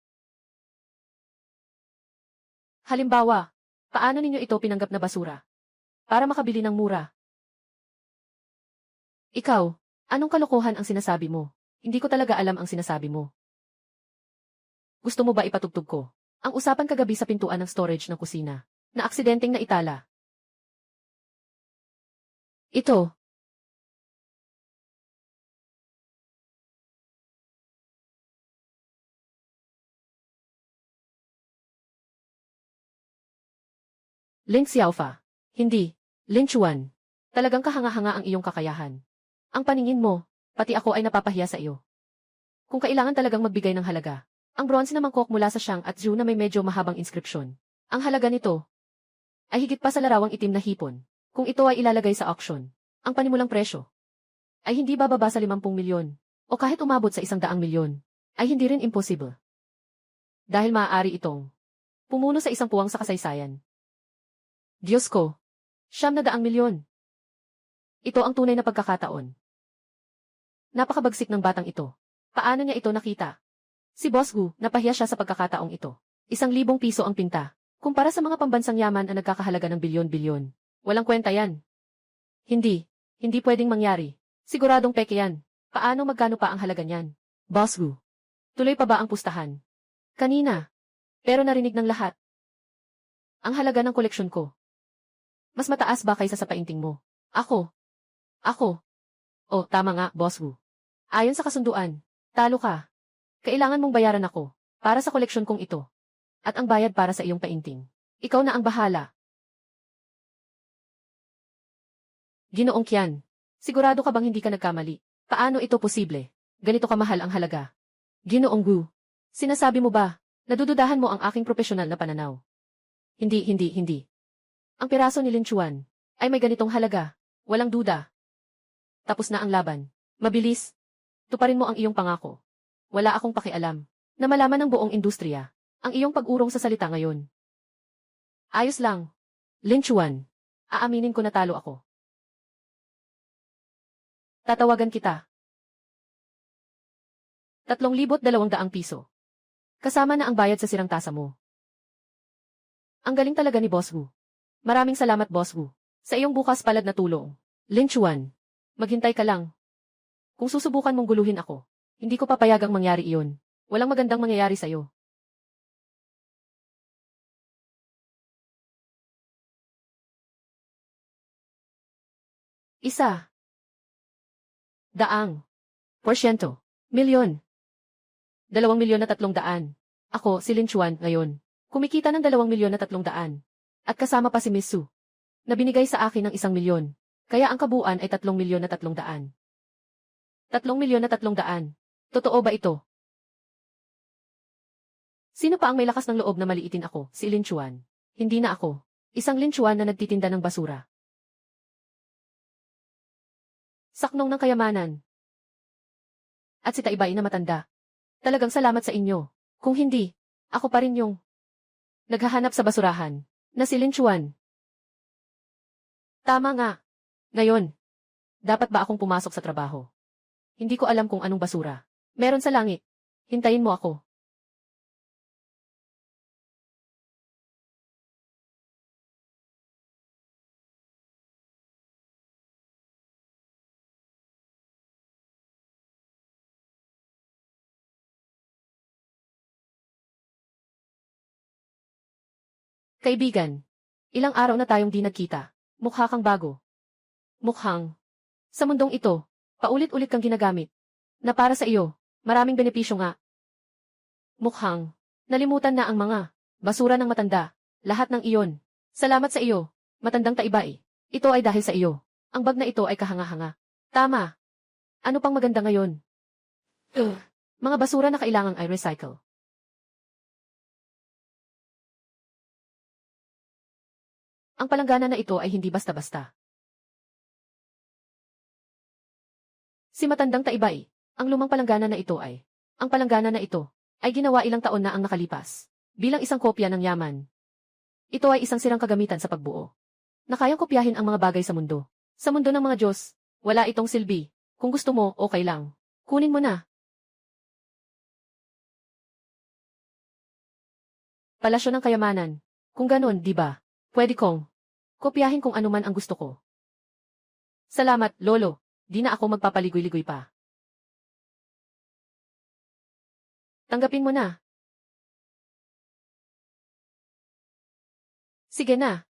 Halimbawa, paano ninyo ito pinanggap na basura? Para makabili ng mura. Ikaw, anong kalokohan ang sinasabi mo? Hindi ko talaga alam ang sinasabi mo. Gusto mo ba ipatugtog ko? Ang usapan kagabi sa pintuan ng storage ng kusina, na aksidenteng naitala. Ito. Ling Xiaofa. Hindi. Ling Chuan. Talagang kahanga-hanga ang iyong kakayahan. Ang paningin mo, pati ako ay napapahiya sa iyo. Kung kailangan talagang magbigay ng halaga, ang bronze na mangkok mula sa Shang at Zhu na may medyo mahabang inskripsyon. Ang halaga nito ay higit pa sa larawang itim na hipon. Kung ito ay ilalagay sa auction, ang panimulang presyo ay hindi bababa sa 50 milyon o kahit umabot sa 100 milyon ay hindi rin imposible. Dahil maaari itong pumuno sa isang puwang sa kasaysayan. Diyos ko, 900 milyon. Ito ang tunay na pagkakataon. Napakabagsik ng batang ito. Paano niya ito nakita? Si Boss Gu, napahiya siya sa pagkakataong ito. 1,000 piso ang pinta. Kumpara sa mga pambansang yaman na nagkakahalaga ng bilyon-bilyon. Walang kwenta yan. Hindi pwedeng mangyari. Siguradong peke yan. Paano magkano pa ang halaga niyan? Boss Gu, tuloy pa ba ang pustahan? Kanina. Pero narinig ng lahat. Ang halaga ng koleksyon ko. Mas mataas ba kaysa sa painting mo? Ako. Oh, tama nga, Boss Wu. Ayon sa kasunduan, talo ka. Kailangan mong bayaran ako, para sa koleksyon kong ito. At ang bayad para sa iyong painting. Ikaw na ang bahala. Ginoong Qian, sigurado ka bang hindi ka nagkamali? Paano ito posible? Ganito kamahal ang halaga. Ginoong Gu, sinasabi mo ba, nadududahan mo ang aking propesyonal na pananaw? Hindi. Ang piraso ni Lin Chuan ay may ganitong halaga. Walang duda. Tapos na ang laban. Mabilis. Tuparin mo ang iyong pangako. Wala akong pakialam na malaman ng buong industriya ang iyong pag-urong sa salita ngayon. Ayos lang. Lin Chuan, aaminin ko na talo ako. Tatawagan kita. 3,200 piso. Kasama na ang bayad sa sirang tasa mo. Ang galing talaga ni Boss Wu. Maraming salamat, Boss Wu, sa iyong bukas palad na tulong. Lin Chuan, maghintay ka lang. Kung susubukan mong guluhin ako, hindi ko papayagang mangyari iyon. Walang magandang mangyayari sa'yo. Isa. Daang. Porsyento. Milyon. 2,300,000. Ako, si Lin Chuan, ngayon. Kumikita ng 2,300,000. At kasama pa si Miss Su, na binigay sa akin ng 1,000,000. Kaya ang kabuuan ay 3,300,000. 3,300,000. Totoo ba ito? Sino pa ang may lakas ng loob na maliitin ako? Si Lin Chuan. Hindi na ako. Isang Lin Chuan na nagtitinda ng basura. Saknong ng kayamanan. At si Taibay na matanda. Talagang salamat sa inyo. Kung hindi, ako pa rin yung naghahanap sa basurahan na si Lin Chuan. Tama nga. Ngayon, dapat ba akong pumasok sa trabaho? Hindi ko alam kung anong basura meron sa langit. Hintayin mo ako. Kaibigan, ilang araw na tayong di nagkita. Mukha kang bago. Mukhang, sa mundong ito, paulit-ulit kang ginagamit. Na para sa iyo, maraming benepisyo nga. Mukhang, nalimutan na ang mga basura ng matanda. Lahat ng iyon. Salamat sa iyo, matandang Taibay. Ito ay dahil sa iyo. Ang bag na ito ay kahanga-hanga. Tama. Ano pang maganda ngayon? Mga basura na kailangang ay recycle. Ang palanggana na ito ay hindi basta-basta. Si matandang Taibay, ang lumang palanggana na ito ay, ang palanggana na ito, ay ginawa ilang taon na ang nakalipas, bilang isang kopya ng yaman. Ito ay isang sirang kagamitan sa pagbuo, na kayang kopyahin ang mga bagay sa mundo ng mga Diyos, Wala itong silbi. Kung gusto mo, okay lang. Kunin mo na. Palasyo ng kayamanan. Kung ganun, di ba? Pwede kong kopyahin kung ano man ang gusto ko. Salamat, Lolo. Di na ako magpapaligoy-ligoy pa. Tanggapin mo na. Sige na.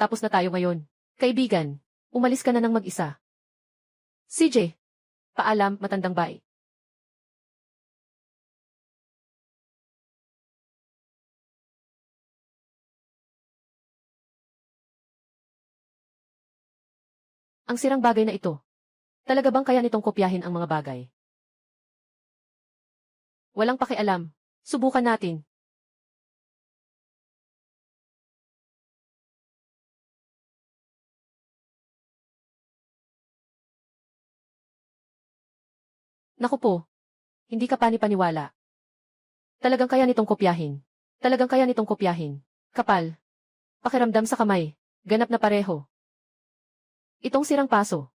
Tapos na tayo ngayon. Kaibigan, umalis ka na ng mag-isa. CJ. Paalam, matandang bae. Ang sirang bagay na ito. Talaga bang kaya nitong kopyahin ang mga bagay? Walang pakialam. Subukan natin. Naku po. Hindi ka pani-paniwala. Talagang kaya nitong kopyahin. Talagang kaya nitong kopyahin. Kapal. Pakiramdam sa kamay. Ganap na pareho. Itong sirang paso.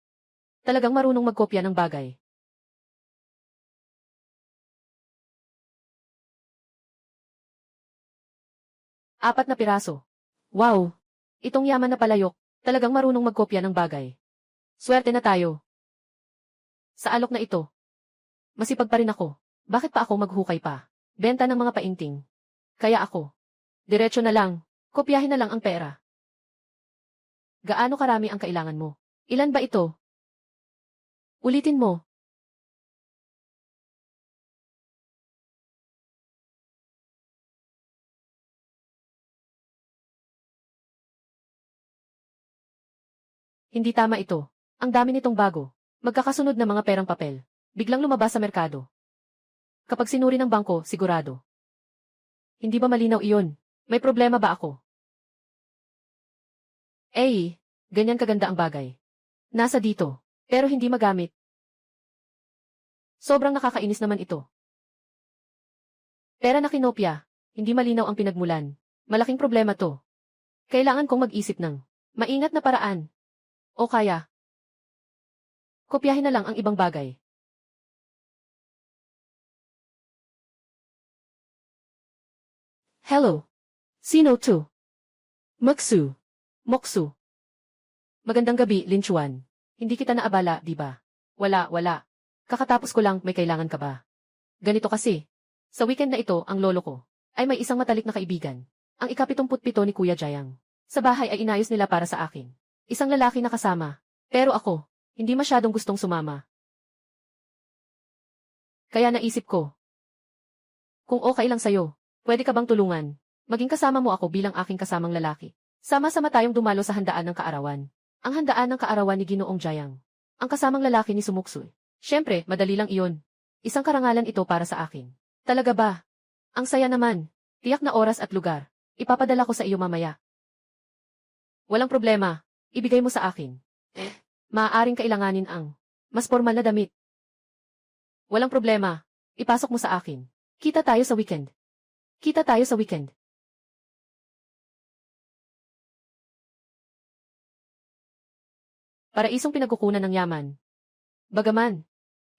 Talagang marunong magkopya ng bagay. Apat na piraso. Wow! Itong yaman na palayok. Talagang marunong magkopya ng bagay. Swerte na tayo. Sa alok na ito. Masipag pa rin ako. Bakit pa ako maghukay pa? Benta ng mga painting. Kaya ako. Diretso na lang. Kopyahin na lang ang pera. Gaano karami ang kailangan mo? Ilan ba ito? Ulitin mo. Hindi tama ito. Ang dami nitong bago. Magkakasunod na mga perang papel. Biglang lumabas sa merkado. Kapag sinuri ng bangko, sigurado. Hindi ba malinaw iyon? May problema ba ako? Eh, ganyan kaganda ang bagay. Nasa dito, pero hindi magamit. Sobrang nakakainis naman ito. Pera na kinopya, hindi malinaw ang pinagmulan. Malaking problema to. Kailangan kong mag-isip ng maingat na paraan. O kaya, kopyahin na lang ang ibang bagay. Hello. Sino to? Moksu. Moksu. Magandang gabi, Lin Chuan. Hindi kita naabala, di ba? Wala. Kakatapos ko lang, may kailangan ka ba? Ganito kasi. Sa weekend na ito, ang lolo ko ay may isang matalik na kaibigan. Ang ika-77 ni Kuya Jayang. Sa bahay ay inayos nila para sa akin. Isang lalaki na kasama. Pero ako, hindi masyadong gustong sumama. Kaya naisip ko, kung okay lang sa'yo, pwede ka bang tulungan? Maging kasama mo ako bilang aking kasamang lalaki. Sama-sama tayong dumalo sa handaan ng kaarawan. Ang handaan ng kaarawan ni Ginoong Jayang. Ang kasamang lalaki ni Sumuksul. Siyempre, madali lang iyon. Isang karangalan ito para sa akin. Talaga ba? Ang saya naman. Tiyak na oras at lugar. Ipapadala ko sa iyo mamaya. Walang problema. Ibigay mo sa akin. Maaaring kailanganin ang mas formal na damit. Walang problema. Ipasok mo sa akin. Kita tayo sa weekend. Kita tayo sa weekend. Paraisong pinagkukunan ng yaman. Bagaman,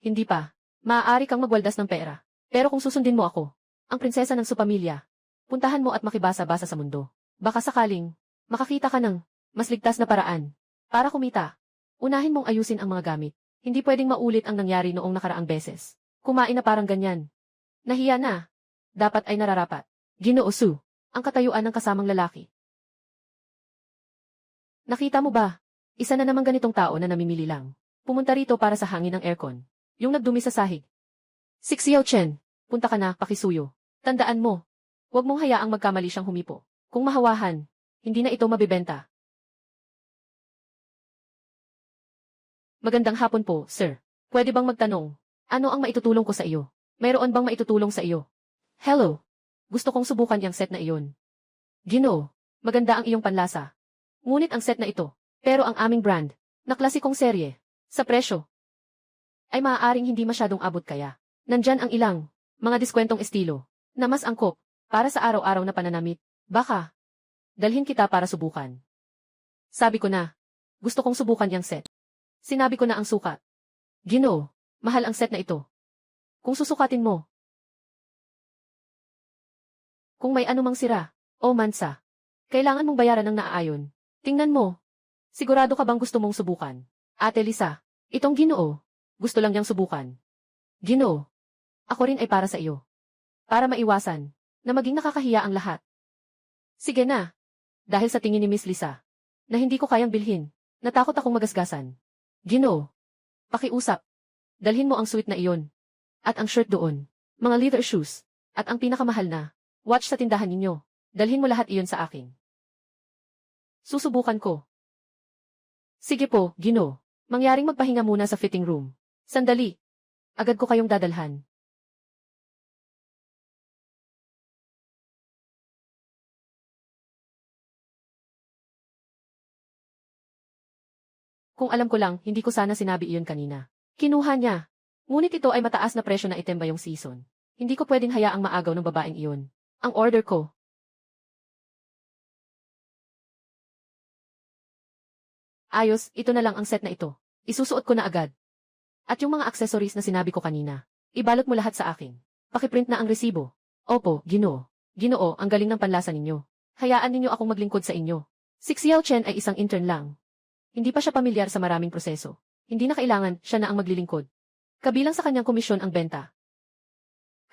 hindi pa. Maaari kang magwaldas ng pera. Pero kung susundin mo ako, ang prinsesa ng supamilya, puntahan mo at makibasa-basa sa mundo. Baka sakaling, makakita ka ng mas ligtas na paraan. Para kumita, unahin mong ayusin ang mga gamit. Hindi pwedeng maulit ang nangyari noong nakaraang beses. Kumain na parang ganyan. Nahiya na. Dapat ay nararapat. Ginoo Su, ang katayuan ng kasamang lalaki. Nakita mo ba? Isa na namang ganitong tao na namimili lang. Pumunta rito para sa hangin ng aircon. Yung nagdumi sa sahig. Xiao Chen, punta ka na, pakisuyo. Tandaan mo, huwag mong hayaang magkamali siyang humipo. Kung mahawahan, hindi na ito mabibenta. Magandang hapon po, sir. Pwede bang magtanong? Ano ang maitutulong ko sa iyo? Mayroon bang maitutulong sa iyo? Hello. Gusto kong subukan yung set na iyon. Ginoo, maganda ang iyong panlasa. Ngunit ang set na ito, pero ang aming brand, na klasikong serye, sa presyo, ay maaaring hindi masyadong abot kaya. Nandyan ang ilang, mga diskwentong estilo, na mas angkop, para sa araw-araw na pananamit. Baka, dalhin kita para subukan. Sabi ko na, gusto kong subukan yung set. Sinabi ko na ang sukat. Ginoo, mahal ang set na ito. Kung susukatin mo. Kung may anumang sira, o mansa, kailangan mong bayaran ng naaayon. Tingnan mo. Sigurado ka bang gusto mong subukan? Ate Lisa, itong Ginoo, gusto lang niyang subukan. Ginoo, ako rin ay para sa iyo. Para maiwasan na maging nakakahiya ang lahat. Sige na. Dahil sa tingin ni Miss Lisa, na hindi ko kayang bilhin, natakot akong magasgasan. Ginoo, pakiusap. Dalhin mo ang suit na iyon. At ang shirt doon. Mga leather shoes. At ang pinakamahal na watch sa tindahan ninyo. Dalhin mo lahat iyon sa akin. Susubukan ko. Sige po, Ginoo. Mangyaring magpahinga muna sa fitting room. Sandali. Agad ko kayong dadalhan. Kung alam ko lang, hindi ko sana sinabi iyon kanina. Kinuha niya. Ngunit ito ay mataas na presyo na item bayong season. Hindi ko pwedeng hayaang maagaw ng babaeng iyon. Ang order ko. Ayos, ito na lang ang set na ito. Isusuot ko na agad. At yung mga accessories na sinabi ko kanina, ibalot mo lahat sa akin. Pakiprint na ang resibo. Opo, Ginoo. Ginoo, ang galing ng panlasa ninyo. Hayaan ninyo akong maglingkod sa inyo. Si Xiao Chen ay isang intern lang. Hindi pa siya pamilyar sa maraming proseso. Hindi na kailangan, siya na ang maglilingkod. Kabilang sa kanyang komisyon ang benta.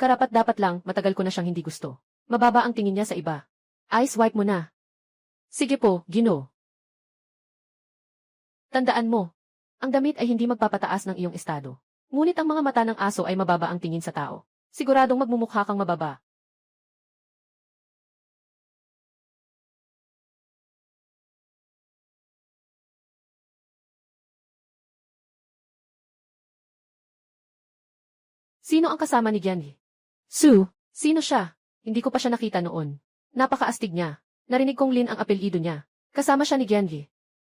Karapat-dapat lang, matagal ko na siyang hindi gusto. Mababa ang tingin niya sa iba. Ice wipe mo na. Sige po, Ginoo. Tandaan mo, ang damit ay hindi magpapataas ng iyong estado. Ngunit ang mga mata ng aso ay mababa ang tingin sa tao. Siguradong magmumukha kang mababa. Sino ang kasama ni Gianli? Sue. Sino siya? Hindi ko pa siya nakita noon. Napakaastig niya. Narinig kong Lin ang apelyido niya. Kasama siya ni Gianli.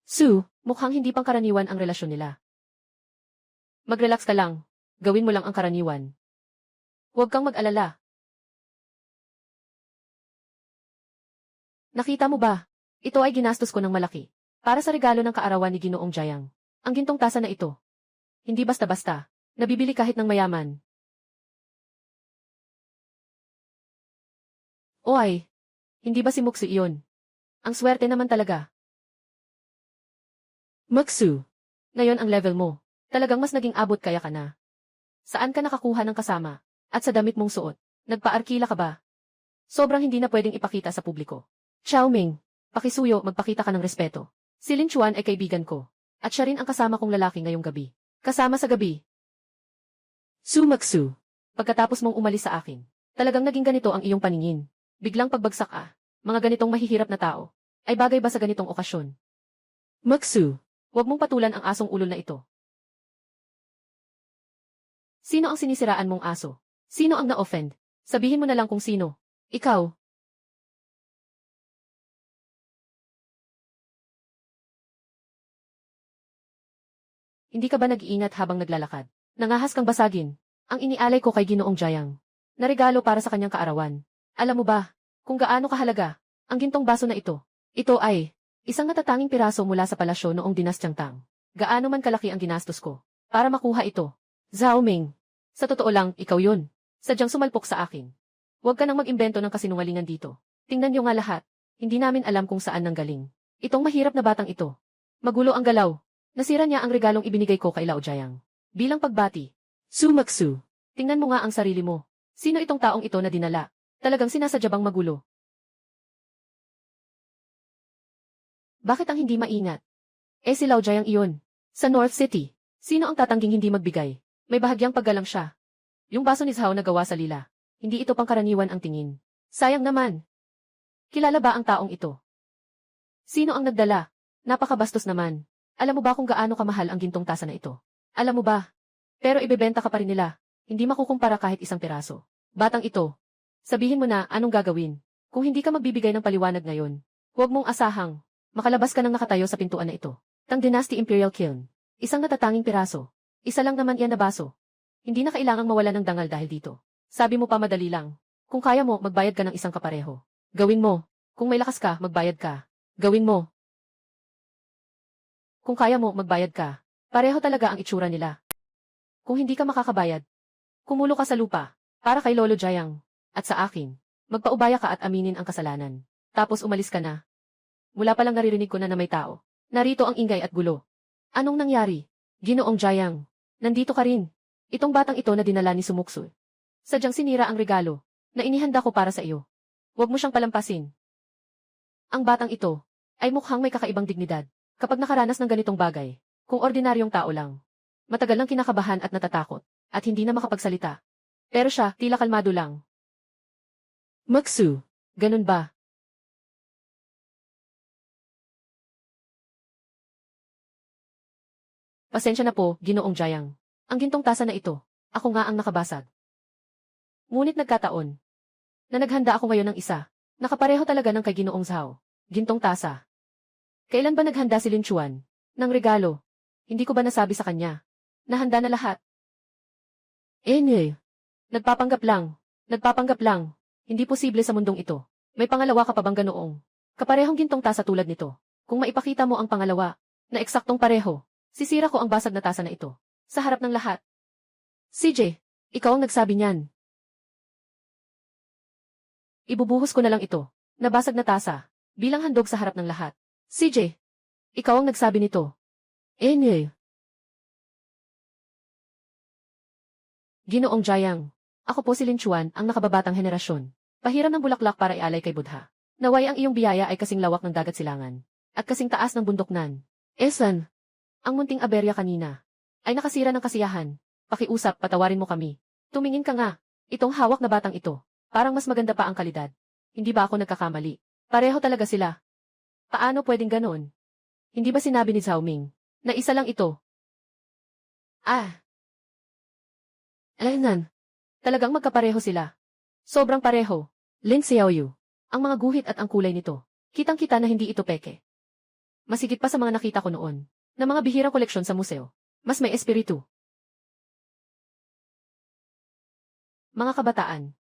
Sue, mukhang hindi pangkaraniwan ang relasyon nila. Mag-relax ka lang. Gawin mo lang ang karaniwan. Huwag kang mag-alala. Nakita mo ba? Ito ay ginastos ko ng malaki. Para sa regalo ng kaarawan ni Ginoong Jayang. Ang gintong tasa na ito. Hindi basta-basta. Nabibili kahit ng mayaman. Oy, hindi ba si Muksu iyon? Ang swerte naman talaga. Muksu, ngayon ang level mo. Talagang mas naging abot kaya ka na. Saan ka nakakuha ng kasama? At sa damit mong suot, nagpaarkila ka ba? Sobrang hindi na pwedeng ipakita sa publiko. Xiao Ming, pakisuyo, magpakita ka ng respeto. Si Lin Chuan ay kaibigan ko. At siya rin ang kasama kong lalaki ngayong gabi. Kasama sa gabi. Su Muksu, pagkatapos mong umalis sa akin, talagang naging ganito ang iyong paningin. Biglang pagbagsak mga ganitong mahihirap na tao, ay bagay ba sa ganitong okasyon? Muksu, huwag mong patulan ang asong ulol na ito. Sino ang sinisiraan mong aso? Sino ang na-offend? Sabihin mo na lang kung sino. Ikaw. Hindi ka ba nag-iingat habang naglalakad? Nangahas kang basagin. Ang inialay ko kay Ginoong Jayang. Na regalo para sa kanyang kaarawan. Alam mo ba, kung gaano kahalaga, ang gintong baso na ito? Ito ay isang natatanging piraso mula sa palasyo noong dinastyang Tang. Gaano man kalaki ang ginastos ko para makuha ito. Zhao Ming, sa totoo lang, ikaw yun. Sadyang sumalpok sa akin. Huwag ka nang mag-imbento ng kasinungalingan dito. Tingnan niyo nga lahat. Hindi namin alam kung saan nanggaling. Itong mahirap na batang ito. Magulo ang galaw. Nasira niya ang regalong ibinigay ko kay Lao Jayang. Bilang pagbati. Su Muksu, tingnan mo nga ang sarili mo. Sino itong taong ito na dinala? Talagang sinasadya bang magulo? Bakit ang hindi maingat? Si Lao Jayang iyon. Sa North City, sino ang tatangging hindi magbigay? May bahagyang paggalang siya. Yung baso ni Zhao na gawa sa lila. Hindi ito pangkaraniwan ang tingin. Sayang naman. Kilala ba ang taong ito? Sino ang nagdala? Napakabastos naman. Alam mo ba kung gaano kamahal ang gintong tasa na ito? Alam mo ba? Pero ibebenta ka pa rin nila. Hindi makukumpara kahit isang piraso. Batang ito. Sabihin mo na anong gagawin. Kung hindi ka magbibigay ng paliwanag ngayon, huwag mong asahang makalabas ka nang nakatayo sa pintuan na ito. Tang Dynasty Imperial Kiln. Isang natatanging piraso. Isa lang naman yan na baso. Hindi na kailangang mawala ng dangal dahil dito. Sabi mo pa madali lang. Kung kaya mo, magbayad ka ng isang kapareho. Gawin mo. Kung may lakas ka, magbayad ka. Gawin mo. Kung kaya mo, magbayad ka. Pareho talaga ang itsura nila. Kung hindi ka makakabayad, kumulo ka sa lupa, para kay Lolo Jayang, at sa akin. Magpaubaya ka at aminin ang kasalanan. Tapos umalis ka na. Mula pa lang naririnig ko na may tao. Narito ang ingay at gulo. Anong nangyari? Ginoong Jayang. Nandito ka rin. Itong batang ito na dinala ni Sumuksul. Sadyang sinira ang regalo, na inihanda ko para sa iyo. Huwag mo siyang palampasin. Ang batang ito, ay mukhang may kakaibang dignidad, kapag nakaranas ng ganitong bagay, kung ordinaryong tao lang. Matagal nang kinakabahan at natatakot, at hindi na makapagsalita. Pero siya, tila kalmado lang. Maksu, ganun ba? Pasensya na po, Ginoong Jayang. Ang gintong tasa na ito, ako nga ang nakabasag. Ngunit nagkataon na naghanda ako ngayon ng isa, nakapareho talaga ng kay Ginoong Zhao, gintong tasa. Kailan ba naghanda si Lin Chuan ng regalo? Hindi ko ba nasabi sa kanya? Nahanda na lahat. Nagpapanggap lang. Hindi posible sa mundong ito. May pangalawa ka pa bang ganoong? Kaparehong gintong tasa tulad nito. Kung maipakita mo ang pangalawa, na eksaktong pareho, sisira ko ang basag na tasa na ito. Sa harap ng lahat. CJ, ikaw ang nagsabi niyan. Ibubuhos ko na lang ito, nabasag na tasa, bilang handog sa harap ng lahat. CJ, ikaw ang nagsabi nito. Ginoong Jayang, ako po si Lin Chuan, ang nakababatang henerasyon. Pahiram ng bulaklak para ialay kay Buddha. Naway ang iyong biyaya ay kasing lawak ng dagat silangan, at kasing taas ng bundoknan. Esan, ang munting aberya kanina, ay nakasira ng kasiyahan. Pakiusap, patawarin mo kami. Tumingin ka nga, itong hawak na batang ito, parang mas maganda pa ang kalidad. Hindi ba ako nagkakamali? Pareho talaga sila. Paano pwedeng ganon? Hindi ba sinabi ni Zhao Ming, na isa lang ito? Alainan, talagang magkapareho sila. Sobrang pareho. Lin Xiaoyu, ang mga guhit at ang kulay nito, kitang-kita na hindi ito peke. Masigit pa sa mga nakita ko noon, na mga bihirang koleksyon sa museo. Mas may espiritu. Mga kabataan,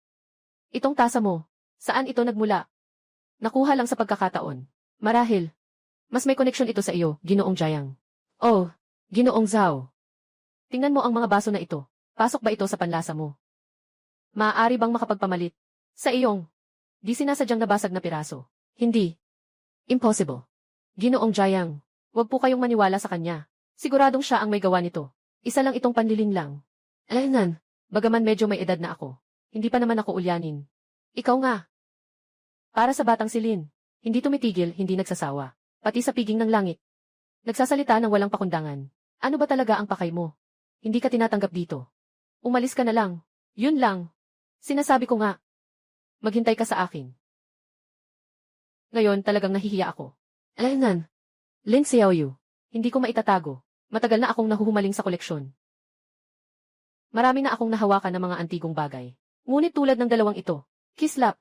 itong tasa mo, saan ito nagmula? Nakuha lang sa pagkakataon. Marahil, mas may koneksyon ito sa iyo, Ginoong Jayang. Oh, Ginoong Zhao. Tingnan mo ang mga baso na ito. Pasok ba ito sa panlasa mo? Maaari bang makapagpamalit? Sa iyong, di sinasadyang nabasag na piraso. Hindi. Impossible. Ginoong Jayang, huwag po kayong maniwala sa kanya. Siguradong siya ang may gawa nito. Isa lang itong panliling lang. Alainan, bagaman medyo may edad na ako, hindi pa naman ako ulyanin. Ikaw nga. Para sa batang si Lin, hindi tumitigil, hindi nagsasawa. Pati sa piging ng langit. Nagsasalita ng walang pakundangan. Ano ba talaga ang pakay mo? Hindi ka tinatanggap dito. Umalis ka na lang. Yun lang. Sinasabi ko nga. Maghintay ka sa akin. Ngayon talagang nahihiya ako. Alainan. Lin Xiaoyu. Hindi ko maitatago. Matagal na akong nahuhumaling sa koleksyon. Marami na akong nahawakan ng mga antigong bagay. Ngunit tulad ng dalawang ito, kislap,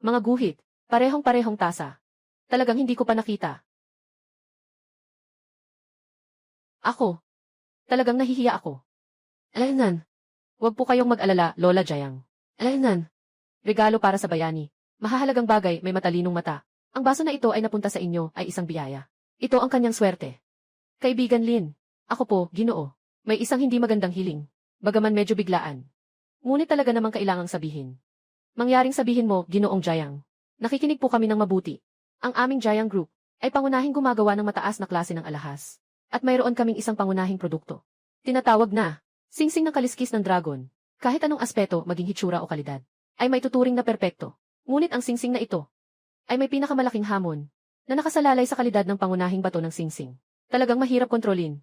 mga guhit, parehong-parehong tasa. Talagang hindi ko pa nakita. Ako. Talagang nahihiya ako. Alainan. Huwag po kayong mag-alala, Lola Jayang. Alainan. Regalo para sa bayani. Mahahalagang bagay, may matalinong mata. Ang baso na ito ay napunta sa inyo, ay isang biyaya. Ito ang kanyang swerte. Kaibigan Lin. Ako po, Ginoo. May isang hindi magandang hiling. Bagaman medyo biglaan. Ngunit talaga namang kailangang sabihin. Mangyaring sabihin mo, Ginoong Jayang. Nakikinig po kami ng mabuti. Ang aming Jayang Group ay pangunahing gumagawa ng mataas na klase ng alahas. At mayroon kaming isang pangunahing produkto. Tinatawag na singsing ng kaliskis ng dragon. Kahit anong aspeto, maging hitsura o kalidad, ay may tuturing na perpekto. Ngunit ang singsing na ito ay may pinakamalaking hamon na nakasalalay sa kalidad ng pangunahing bato ng singsing. Talagang mahirap kontrolin.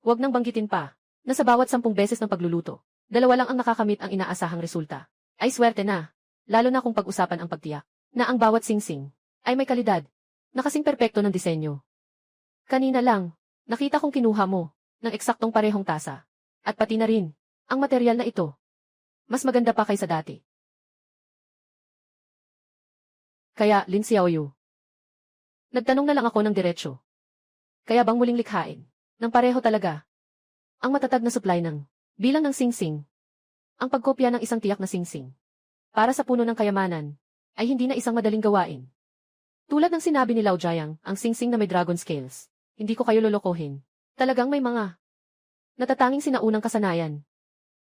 Huwag nang banggitin pa na sa bawat 10 beses ng pagluluto, 2 lang ang nakakamit ang inaasahang resulta. Ay swerte na, lalo na kung pag-usapan ang pagtiyak na ang bawat singsing ay may kalidad na kasing perpekto ng disenyo. Kanina lang, nakita kong kinuha mo ng eksaktong parehong tasa. At pati na rin, ang material na ito. Mas maganda pa kaysa dati. Kaya, Lin Xiaoyu. Nagtanong na lang ako ng diretsyo. Kaya bang muling likhain? Nang pareho talaga. Ang matatag na supply ng bilang ng singsing. Ang pagkopya ng isang tiyak na singsing. Para sa puno ng kayamanan, ay hindi na isang madaling gawain. Tulad ng sinabi ni Lao Jayang, ang singsing na may dragon scales. Hindi ko kayo lolokohin. Talagang may mga natatanging sinaunang kasanayan.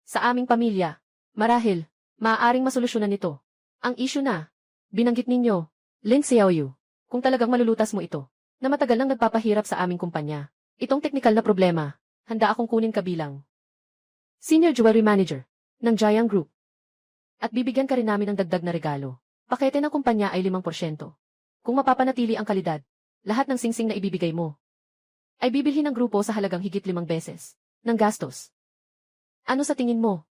Sa aming pamilya, marahil, maaaring masolusyonan nito. Ang issue na, binanggit ninyo, Lin Xiaoyu, kung talagang malulutas mo ito, na matagal nang nagpapahirap sa aming kumpanya. Itong teknikal na problema, handa akong kunin kabilang Senior Jewelry Manager ng Jiang Group. At bibigyan ka rin namin ng dagdag na regalo. Pakete ng kumpanya ay 5%. Kung mapapanatili ang kalidad, lahat ng singsing na ibibigay mo ay bibilhin ng grupo sa halagang higit 5 beses ng gastos. Ano sa tingin mo?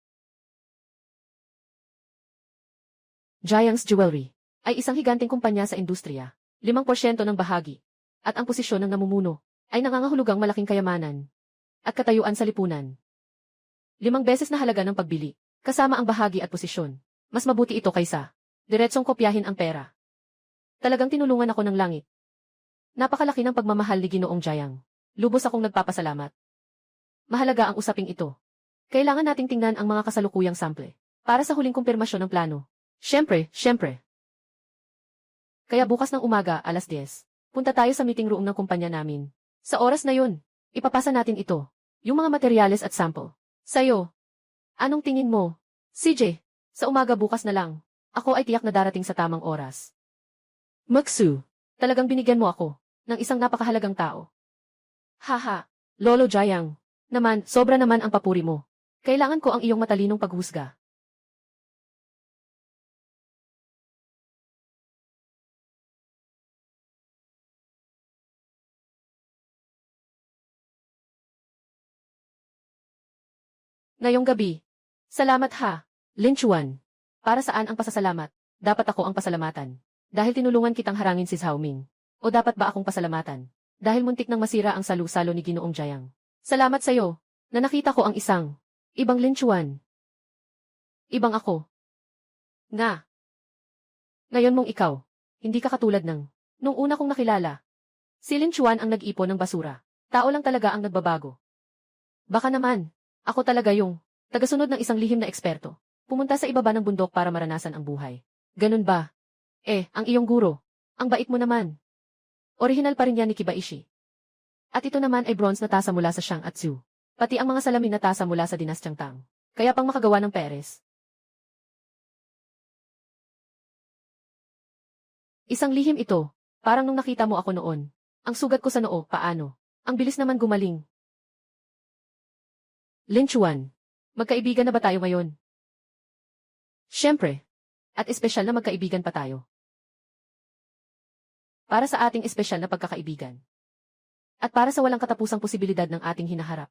Jiang's Jewelry ay isang higanting kumpanya sa industriya, 5% ng bahagi, at ang posisyon ng namumuno ay nangangahulugang malaking kayamanan at katayuan sa lipunan. 5 beses na halaga ng pagbili, kasama ang bahagi at posisyon. Mas mabuti ito kaysa diretsong kopyahin ang pera. Talagang tinulungan ako ng langit. Napakalaki ng pagmamahal ni Ginoong Jiang. Lubos akong nagpapasalamat. Mahalaga ang usaping ito. Kailangan nating tingnan ang mga kasalukuyang sample para sa huling kumpirmasyon ng plano. Siyempre. Kaya bukas ng umaga, alas 10, punta tayo sa meeting room ng kumpanya namin. Sa oras na yun, ipapasa natin ito, yung mga materyales at sample. Sa'yo, anong tingin mo? CJ, sa umaga bukas na lang, ako ay tiyak na darating sa tamang oras. Maxu, talagang binigyan mo ako ng isang napakahalagang tao. Haha, Lolo Jiang, naman, sobra naman ang papuri mo. Kailangan ko ang iyong matalinong paghusga. Ngayong gabi. Salamat ha, Lin Chuan. Para saan ang pasasalamat? Dapat ako ang pasalamatan. Dahil tinulungan kitang harangin si Zhao Ming. O dapat ba akong pasalamatan? Dahil muntik nang masira ang salu-salo ni Ginoong Jiang. Salamat sa'yo, na nakita ko ang isang ibang Lin Chuan. Ibang ako. Nga. Ngayon mong ikaw, hindi ka katulad ng nung una kong nakilala. Si Lin Chuan ang nag-ipon ng basura. Tao lang talaga ang nagbabago. Baka naman, ako talaga yung tagasunod ng isang lihim na eksperto. Pumunta sa ibaba ng bundok para maranasan ang buhay. Ganun ba? Ang iyong guro. Ang bait mo naman. Orihinal pa rin yan ni Kibaishi. At ito naman ay bronze na tasa mula sa Shang at Zhu. Pati ang mga salamin na tasa mula sa dinastyang Tang. Kaya pang makagawa ng Perez. Isang lihim ito. Parang nung nakita mo ako noon. Ang sugat ko sa noo, paano? Ang bilis naman gumaling. Lin Chuan, magkaibigan na ba tayo ngayon? Siyempre. At espesyal na magkaibigan pa tayo. Para sa ating espesyal na pagkakaibigan. At para sa walang katapusang posibilidad ng ating hinaharap.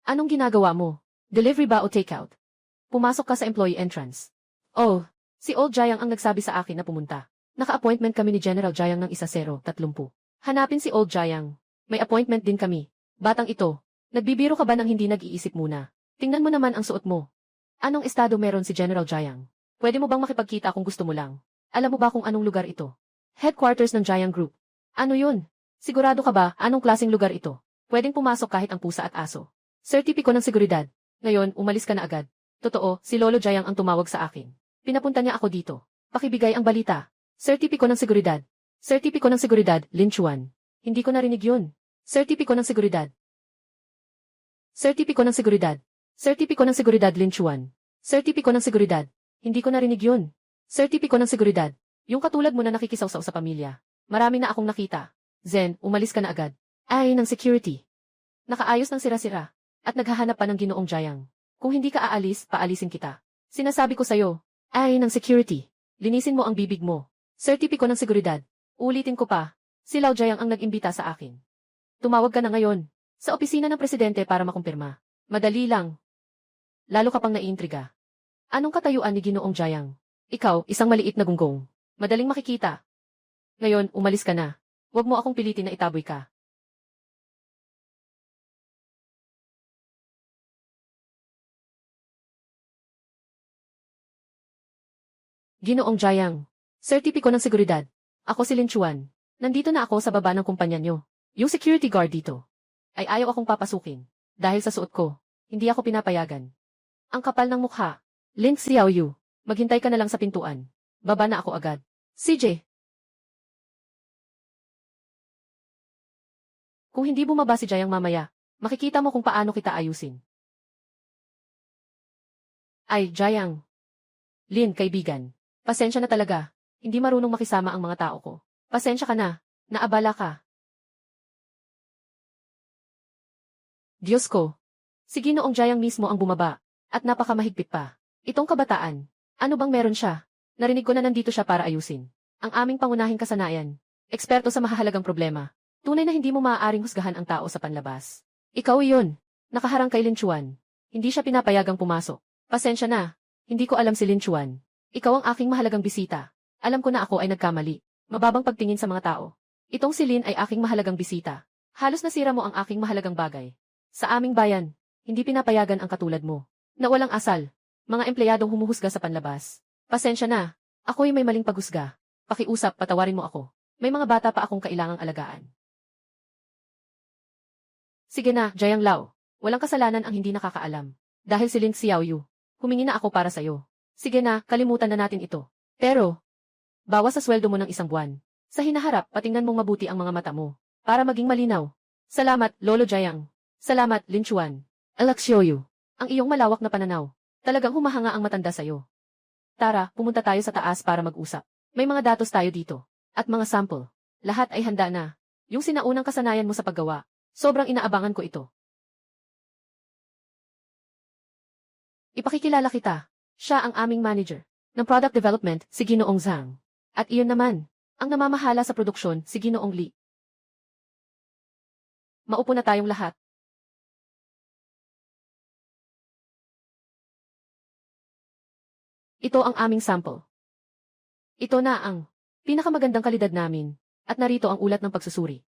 Anong ginagawa mo? Delivery ba o takeout? Pumasok ka sa employee entrance. Oh, si Old Jiang ang nagsabi sa akin na pumunta. Naka-appointment kami ni General Jiang ng 1-0-30. Hanapin si Old Jiang. May appointment din kami. Batang ito, nagbibiro ka ba ng hindi nag-iisip muna? Tingnan mo naman ang suot mo. Anong estado meron si General Jiang? Pwede mo bang makipagkita kung gusto mo lang? Alam mo ba kung anong lugar ito? Headquarters ng Jiang Group. Ano yun? Sigurado ka ba anong klaseng lugar ito? Pwedeng pumasok kahit ang pusa at aso. Sertipiko ng seguridad. Ngayon, umalis ka na agad. Totoo, si Lolo Jiang ang tumawag sa akin. Pinapunta niya ako dito. Pakibigay ang balita. Sertipiko ng seguridad. Sertipiko ng seguridad, Lin Chuan. Hindi ko narinig yun. Sertipiko ng seguridad. Sertipiko ng seguridad. Sertipiko ng seguridad, Lin Chuan. Sertipiko ng seguridad. Hindi ko narinig yun. Sertipiko ng seguridad. Yung katulad mo na nakikisawsaw sa pamilya. Marami na akong nakita. Zen, umalis ka na agad. Ay, ng security. Nakaayos ng sira-sira. At naghahanap pa ng Ginoong Jiang. Kung hindi ka aalis, paalisin kita. Sinasabi ko sa'yo. Ay, ng security. Linisin mo ang bibig mo. Sertipiko ng seguridad. Ulitin ko pa. Si Lao Jiang ang nag-imbita sa akin. Tumawag ka na ngayon. Sa opisina ng presidente para makumpirma. Madali lang. Lalo ka pang naiintriga. Anong katayuan ni Ginoong Jiang? Ikaw, isang maliit na gunggong. Madaling makikita. Ngayon, umalis ka na. Huwag mo akong pilitin na itaboy ka. Ginoong Jiang. Sertipiko ng seguridad. Ako si Lin Chuan. Nandito na ako sa baba ng kumpanya nyo. Yung security guard dito ay ayaw akong papasukin. Dahil sa suot ko, hindi ako pinapayagan. Ang kapal ng mukha. Lin Xiaoyu, maghintay ka na lang sa pintuan. Baba na ako agad. CJ, Kung hindi bumaba si Jayang mamaya, makikita mo kung paano kita ayusin. Ay, Jayang. Lin, kaibigan. Pasensya na talaga. Hindi marunong makisama ang mga tao ko. Pasensya ka na. Naabala ka. Diyos ko. Si Ginoong Jayang mismo ang bumaba. At napakamahigpit pa. Itong kabataan. Ano bang meron siya? Narinig ko na nandito siya para ayusin ang aming pangunahing kasanayan. Eksperto sa mahahalagang problema. Tunay na hindi mo maaaring husgahan ang tao sa panlabas. Ikaw iyon. Nakaharang kay Lin Chuan. Hindi siya pinapayagang pumasok. Pasensya na. Hindi ko alam si Lin Chuan. Ikaw ang aking mahalagang bisita. Alam ko na ako ay nagkamali. Mababang pagtingin sa mga tao. Itong si Lin ay aking mahalagang bisita. Halos nasira mo ang aking mahalagang bagay. Sa aming bayan, hindi pinapayagan ang katulad mo. Na walang asal. Mga empleyadong humuhusga sa panlabas. Pasensya na. Ako'y may maling paghusga. Pakiusap, patawarin mo ako. May mga bata pa akong kailangang alagaan. Sige na, Jayang Lao. Walang kasalanan ang hindi nakakaalam. Dahil si Lin Xiaoyu. Humingi na ako para sa'yo. Sige na, kalimutan na natin ito. Pero, bawas sa sweldo mo ng 1 buwan. Sa hinaharap, patingnan mong mabuti ang mga mata mo. Para maging malinaw. Salamat, Lolo Jayang. Salamat, Lin Chuan. Alex Xiaoyu. Ang iyong malawak na pananaw. Talagang humahanga ang matanda sa'yo. Tara, pumunta tayo sa taas para mag-usap. May mga datos tayo dito. At mga sample. Lahat ay handa na. Yung sinaunang kasanayan mo sa paggawa. Sobrang inaabangan ko ito. Ipakikilala kita. Siya ang aming manager ng product development, si Ginoong Zhang. At iyon naman, ang namamahala sa produksyon, si Ginoong Li. Maupo na tayong lahat. Ito ang aming sample. Ito na ang pinakamagandang kalidad namin, at narito ang ulat ng pagsusuri.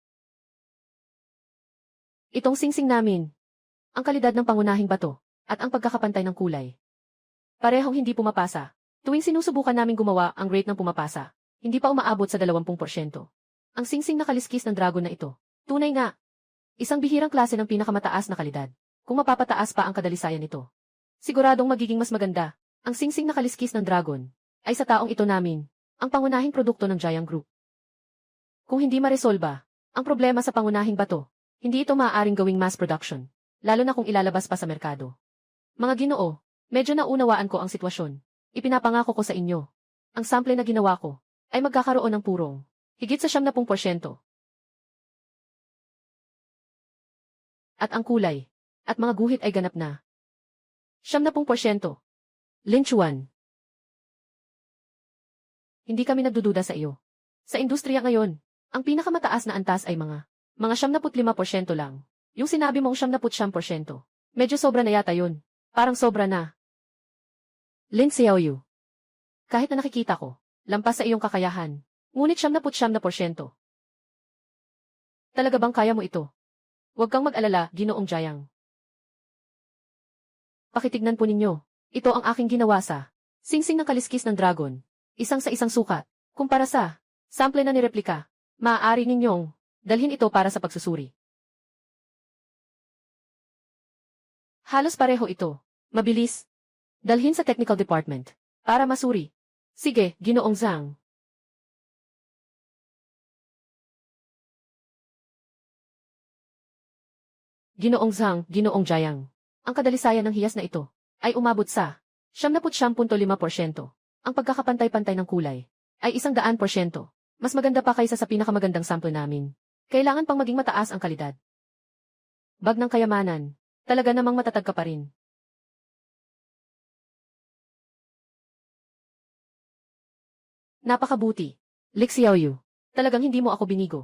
Itong singsing namin, ang kalidad ng pangunahing bato, at ang pagkakapantay ng kulay. Parehong hindi pumapasa. Tuwing sinusubukan namin gumawa ang rate ng pumapasa, hindi pa umaabot sa 20%. Ang singsing na kaliskis ng dragon na ito, tunay nga, isang bihirang klase ng pinakamataas na kalidad. Kung mapapataas pa ang kadalisayan nito, siguradong magiging mas maganda. Ang singsing na kaliskis ng dragon, ay sa taong ito namin, ang pangunahing produkto ng Jayang Group. Kung hindi maresolba, ang problema sa pangunahing bato, hindi ito maaaring gawing mass production, lalo na kung ilalabas pa sa merkado. Mga Ginoo, medyo naunawaan ko ang sitwasyon. Ipinapangako ko sa inyo. Ang sample na ginawa ko, ay magkakaroon ng purong, higit sa 70%. At ang kulay, at mga guhit ay ganap na. 70%. Lin Chuan. Hindi kami nagdududa sa iyo. Sa industriya ngayon, ang pinakamataas na antas ay mga 75% lang. Yung sinabi mong 79%. Medyo sobra na yata yun. Parang sobra na. Lin Xiaoyu. Kahit na nakikita ko, lampas sa iyong kakayahan. Ngunit 79%. Talaga bang kaya mo ito? Huwag kang mag-alala, Ginoong Jayang. Pakitignan po ninyo. Ito ang aking ginawa sa singsing ng kaliskis ng dragon. Isang sa isang sukat. Kumpara sa sample na nireplika. Maaari ninyong dalhin ito para sa pagsusuri. Halos pareho ito. Mabilis. Dalhin sa technical department. Para masuri. Sige, Ginoong Zhang. Ginoong Zhang, Ginoong Jayang. Ang kadalisayan ng hiyas na ito ay umabot sa 79.5%. Ang pagkakapantay-pantay ng kulay ay 100%. Mas maganda pa kaysa sa pinakamagandang sample namin. Kailangan pang maging mataas ang kalidad. Bag ng kayamanan. Talaga namang matatag ka pa rin. Napakabuti. Li Xiaoyu. Talagang hindi mo ako binigo.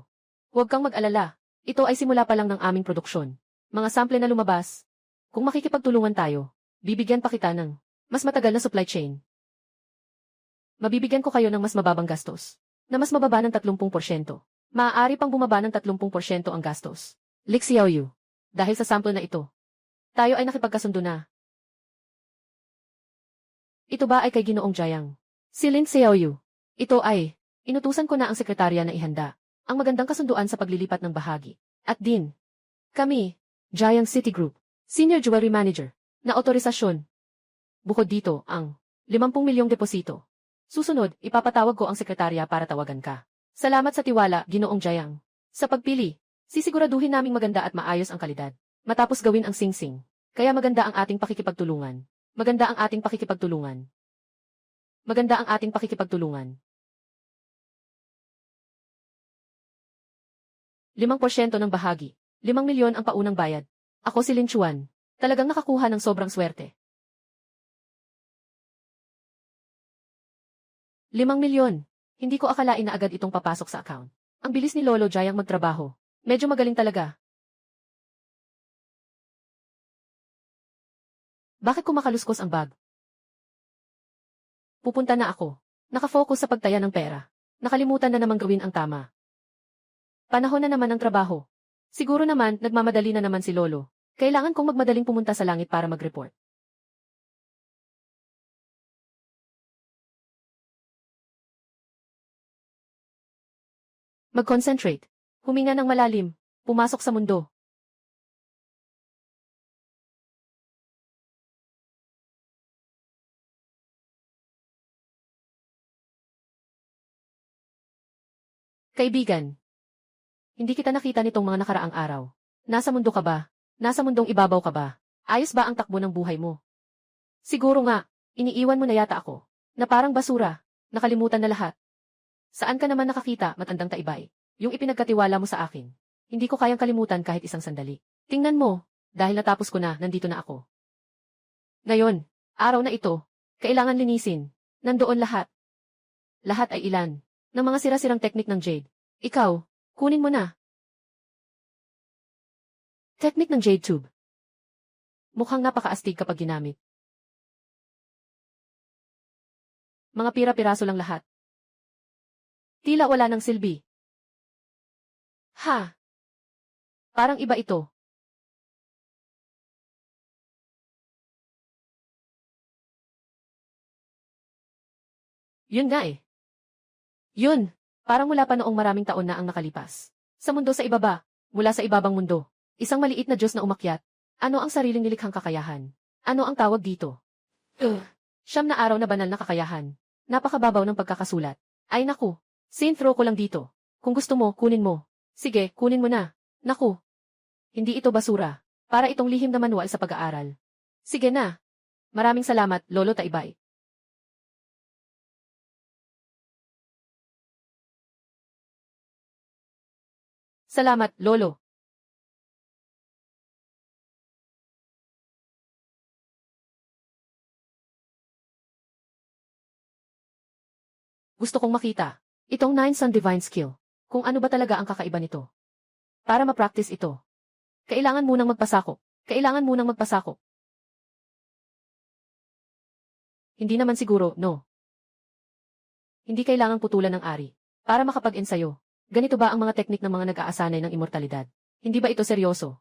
Huwag kang mag-alala. Ito ay simula pa lang ng aming produksyon. Mga sample na lumabas. Kung makikipagtulungan tayo, bibigyan pa kita ng mas matagal na supply chain. Mabibigyan ko kayo ng mas mababang gastos, na mas mababa ng 30%. Maaari pang bumaba ng 30% ang gastos. Li Xiaoyu. Dahil sa sample na ito, tayo ay nakipagkasundo na. Ito ba ay kay Ginoong Jayang? Si Lin Xiaoyu. Ito ay, inutusan ko na ang sekretarya na ihanda ang magandang kasunduan sa paglilipat ng bahagi. At din, kami, Jayang City Group, Senior Jewelry Manager, na otorisasyon. Bukod dito, ang 50 milyong deposito. Susunod, ipapatawag ko ang sekretarya para tawagan ka. Salamat sa tiwala, Ginoong Jayang. Sa pagpili, Sisiguraduhin naming maganda at maayos ang kalidad. Matapos gawin ang singsing. Kaya maganda ang ating pakikipagtulungan. Maganda ang ating pakikipagtulungan. Maganda ang ating pakikipagtulungan. 5% ng bahagi. 5 milyon ang paunang bayad. Ako si Lin Chuan. Talagang nakakuha ng sobrang swerte. 5 milyon. Hindi ko akalain na agad itong papasok sa account. Ang bilis ni Lolo Jayang magtrabaho. Medyo magaling talaga. Bakit ko makaluskos ang bag? Pupunta na ako. Nakafocus sa pagtaya ng pera. Nakalimutan na namang gawin ang tama. Panahon na naman ng trabaho. Siguro naman, nagmamadali na naman si Lolo. Kailangan kong magmadaling pumunta sa langit para mag-report. Mag-concentrate. Huminga ng malalim. Pumasok sa mundo. Kaibigan. Hindi kita nakita nitong mga nakaraang araw. Nasa mundo ka ba? Nasa mundong ibabaw ka ba? Ayos ba ang takbo ng buhay mo? Siguro nga, iniiwan mo na yata ako. Na parang basura. Nakalimutan na lahat. Saan ka naman nakakita, matandang taibay? Yung ipinagkatiwala mo sa akin. Hindi ko kayang kalimutan kahit isang sandali. Tingnan mo, dahil natapos ko na, nandito na ako. Ngayon, araw na ito, kailangan linisin. Nandoon lahat. Lahat ay ilan. Ng mga sira-sirang teknik ng Jade. Ikaw, kunin mo na. Teknik ng Jade Tube. Mukhang napakaastig kapag ginamit. Mga pira-piraso lang lahat. Tila wala ng silbi. Ha? Parang iba ito. Yun nga eh. Yun, parang mula pa noong maraming taon na ang nakalipas. Sa mundo sa ibaba, mula sa ibabang mundo, isang maliit na Diyos na umakyat. Ano ang sariling nilikhang kakayahan? Ano ang tawag dito? Siyam na araw na banal na kakayahan. Napakababaw ng pagkakasulat. Ay naku, throw ko lang dito. Kung gusto mo, kunin mo. Sige, kunin mo na. Naku. Hindi ito basura. Para itong lihim na manual sa pag-aaral. Sige na. Maraming salamat, Lolo Taibay. Salamat, Lolo. Gusto kong makita. Itong 9 Sun Divine Skill. Kung ano ba talaga ang kakaiba nito. Para ma-practice ito. Kailangan munang magpasakop. Kailangan munang magpasakop. Hindi naman siguro, no. Hindi kailangang putulan ng ari. Para makapag-ensayo. Ganito ba ang mga teknik ng mga nag-aasanay ng immortalidad? Hindi ba ito seryoso?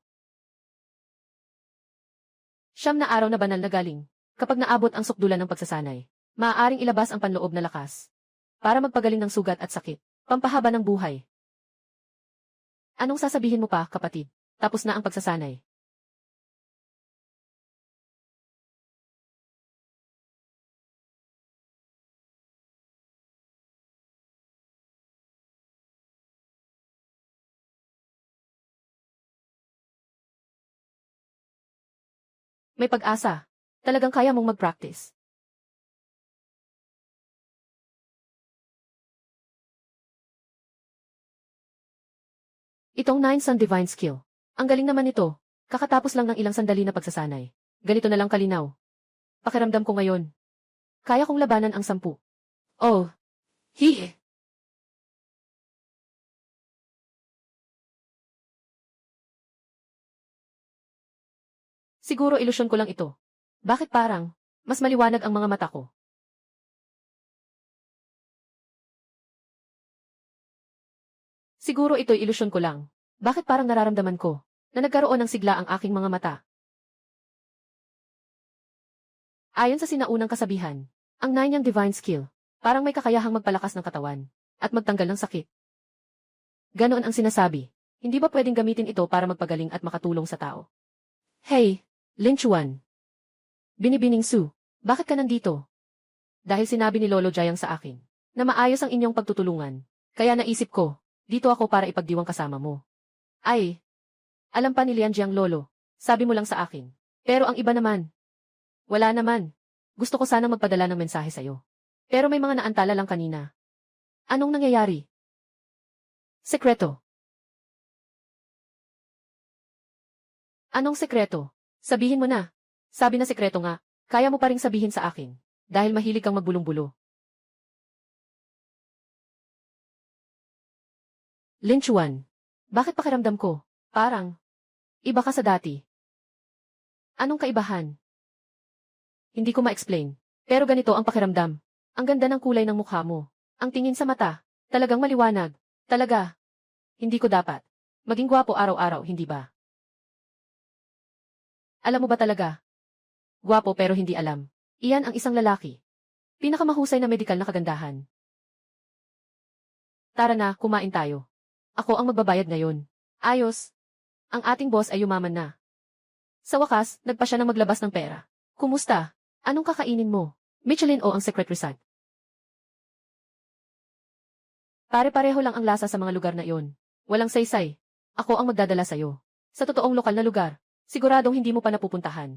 Siyam na araw na banal na galing. Kapag naabot ang sukdulan ng pagsasanay, maaaring ilabas ang panloob na lakas. Para magpagaling ng sugat at sakit. Pampahaba ng buhay. Anong sasabihin mo pa, kapatid? Tapos na ang pagsasanay. May pag-asa. Talagang kaya mong mag-practice. Itong 9 Sun Divine Skill. Ang galing naman ito. Kakatapos lang ng ilang sandali na pagsasanay. Ganito na lang kalinaw. Pakiramdam ko ngayon. Kaya kong labanan ang 10. Oh. Hihe. Siguro ilusyon ko lang ito. Bakit parang, mas maliwanag ang mga mata ko? Siguro ito'y ilusyon ko lang. Bakit parang nararamdaman ko, na nagkaroon ng sigla ang aking mga mata? Ayon sa sinaunang kasabihan, ang 9 niyang divine skill, parang may kakayahang magpalakas ng katawan, at magtanggal ng sakit. Ganoon ang sinasabi. Hindi ba pwedeng gamitin ito para magpagaling at makatulong sa tao? Hey, Lin Chuan. Binibining Su, bakit ka nandito? Dahil sinabi ni Lolo Jayang sa akin, na maayos ang inyong pagtutulungan. Kaya naisip ko, dito ako para ipagdiwang kasama mo. Ay, alam pa ni Lian Jiang lolo. Sabi mo lang sa akin. Pero ang iba naman. Wala naman. Gusto ko sanang magpadala ng mensahe sa'yo. Pero may mga naantala lang kanina. Anong nangyayari? Sekreto. Anong sekreto? Sabihin mo na. Sabi na sekreto nga, kaya mo pa ring sabihin sa akin. Dahil mahilig kang magbulong-bulo. Lin Chuan. Bakit pakiramdam ko? Parang, iba ka sa dati. Anong kaibahan? Hindi ko ma-explain. Pero ganito ang pakiramdam. Ang ganda ng kulay ng mukha mo. Ang tingin sa mata. Talagang maliwanag. Talaga. Hindi ko dapat. Maging gwapo araw-araw, hindi ba? Alam mo ba talaga? Gwapo pero hindi alam. Iyan ang isang lalaki. Pinakamahusay na medikal na kagandahan. Tara na, kumain tayo. Ako ang magbabayad ngayon. Ayos. Ang ating boss ay yumaman na. Sa wakas, nagpa siya ng maglabas ng pera. Kumusta? Anong kakainin mo? Michelin o ang secret resort? Pare-pareho lang ang lasa sa mga lugar na iyon. Walang saysay. Ako ang magdadala sa'yo. Sa totoong lokal na lugar, siguradong hindi mo pa napupuntahan.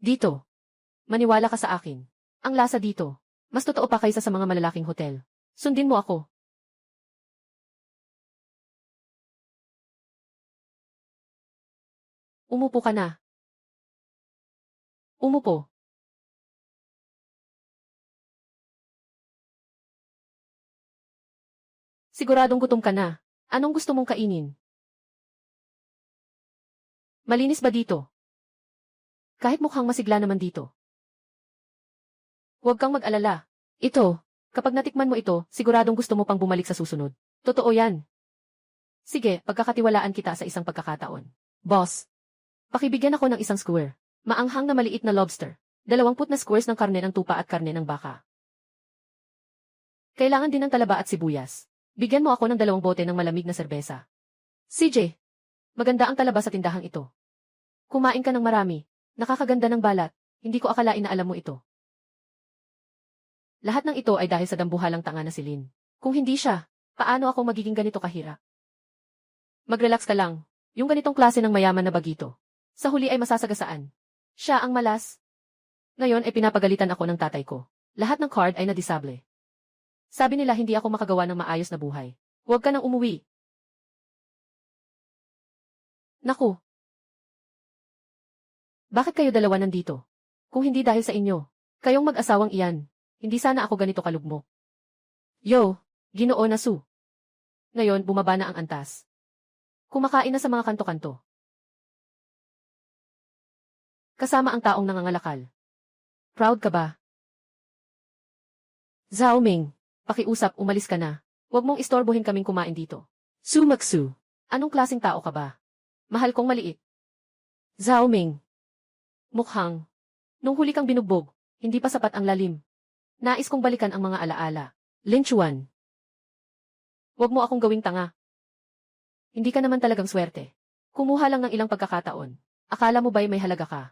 Dito. Maniwala ka sa akin. Ang lasa dito, mas totoo pa kaysa sa mga malalaking hotel. Sundin mo ako. Umupo ka na. Umupo. Siguradong gutom ka na. Anong gusto mong kainin? Malinis ba dito? Kahit mukhang masigla naman dito. Huwag kang mag-alala. Ito, kapag natikman mo ito, siguradong gusto mo pang bumalik sa susunod. Totoo yan. Sige, pagkakatiwalaan kita sa isang pagkakataon. Boss, pakibigyan ako ng isang skewer. Maanghang na maliit na lobster. 20 na squares ng karne ng tupa at karne ng baka. Kailangan din ng talaba at sibuyas. Bigyan mo ako ng 2 bote ng malamig na serbesa. CJ, maganda ang talaba sa tindahang ito. Kumain ka ng marami. Nakakaganda ng balat. Hindi ko akalain na alam mo ito. Lahat ng ito ay dahil sa dambuhalang tanga na si Lin. Kung hindi siya, paano ako magiging ganito kahirap? Mag-relax ka lang. Yung ganitong klase ng mayaman na bagito. Sa huli ay masasagasaan. Siya ang malas. Ngayon ay pinapagalitan ako ng tatay ko. Lahat ng card ay nadisable. Sabi nila hindi ako makagawa ng maayos na buhay. Huwag ka nang umuwi. Naku. Bakit kayo dalawa nandito? Kung hindi dahil sa inyo, kayong mag-asawang iyan, hindi sana ako ganito kalugmok. Yo, Ginoo na Su. Ngayon bumaba na ang antas. Kumakain na sa mga kanto-kanto. Kasama ang taong nangangalakal. Proud ka ba? Zhao Ming, pakiusap, umalis ka na. Huwag mong istorbohin kaming kumain dito. Su Maksu, anong klaseng tao ka ba? Mahal kong maliit. Zhao Ming. Mukhang. Nung huli kang binugbog, hindi pa sapat ang lalim. Nais kong balikan ang mga alaala. Lin Chuan. Huwag mo akong gawing tanga. Hindi ka naman talagang swerte. Kumuha lang ng ilang pagkakataon. Akala mo ba'y may halaga ka?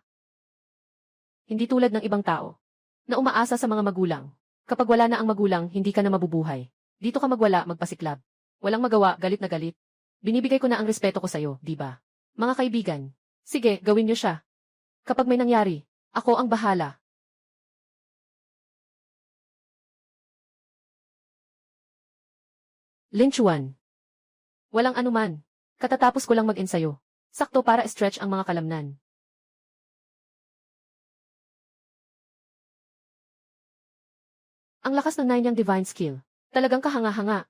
Hindi tulad ng ibang tao, na umaasa sa mga magulang. Kapag wala na ang magulang, hindi ka na mabubuhay. Dito ka magwala, magpasiklab. Walang magawa, galit na galit. Binibigay ko na ang respeto ko sa'yo, di ba? Mga kaibigan. Sige, gawin niyo siya. Kapag may nangyari, ako ang bahala. Lin Chuan. Walang anuman. Katatapos ko lang mag-ensayo. Sakto para stretch ang mga kalamnan. Ang lakas ng nine divine skill. Talagang kahanga-hanga.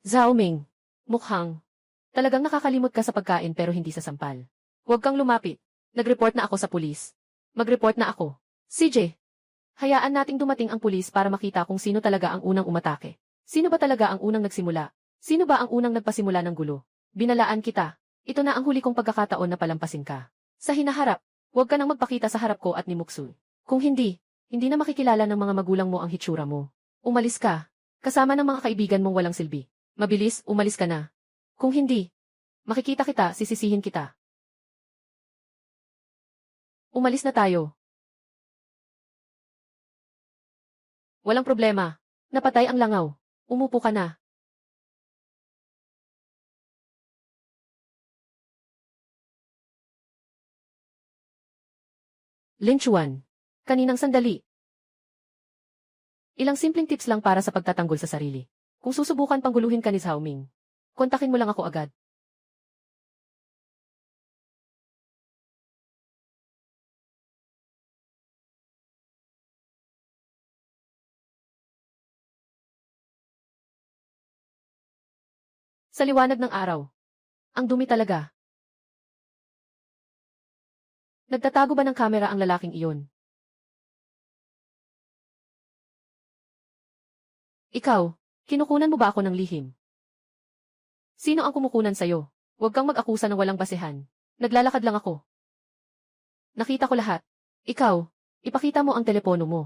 Zhao Ming. Mukhang. Talagang nakakalimot ka sa pagkain pero hindi sa sampal. Huwag kang lumapit. Nag-report na ako sa pulis. Mag-report na ako. CJ. Hayaan nating dumating ang pulis para makita kung sino talaga ang unang umatake. Sino ba talaga ang unang nagsimula? Sino ba ang unang nagpasimula ng gulo? Binalaan kita. Ito na ang huli kong pagkakataon na palampasin ka. Sa hinaharap, huwag ka nang magpakita sa harap ko at ni Muksul. Kung hindi, hindi na makikilala ng mga magulang mo ang hitsura mo. Umalis ka. Kasama ng mga kaibigan mong walang silbi. Mabilis, umalis ka na. Kung hindi, makikita kita, sisisihin kita. Umalis na tayo. Walang problema. Napatay ang langaw. Umupo ka na. Lin Chuan. Kaninang sandali. Ilang simpleng tips lang para sa pagtatanggol sa sarili. Kung susubukan pang guluhin ka ni Zhao Ming, kontakin mo lang ako agad. Sa liwanag ng araw. Ang dumi talaga. Nagtatago ba ng kamera ang lalaking iyon? Ikaw, kinukunan mo ba ako ng lihim? Sino ang kumukunan sa'yo? Huwag kang mag-akusa ng walang basehan. Naglalakad lang ako. Nakita ko lahat. Ikaw, ipakita mo ang telepono mo.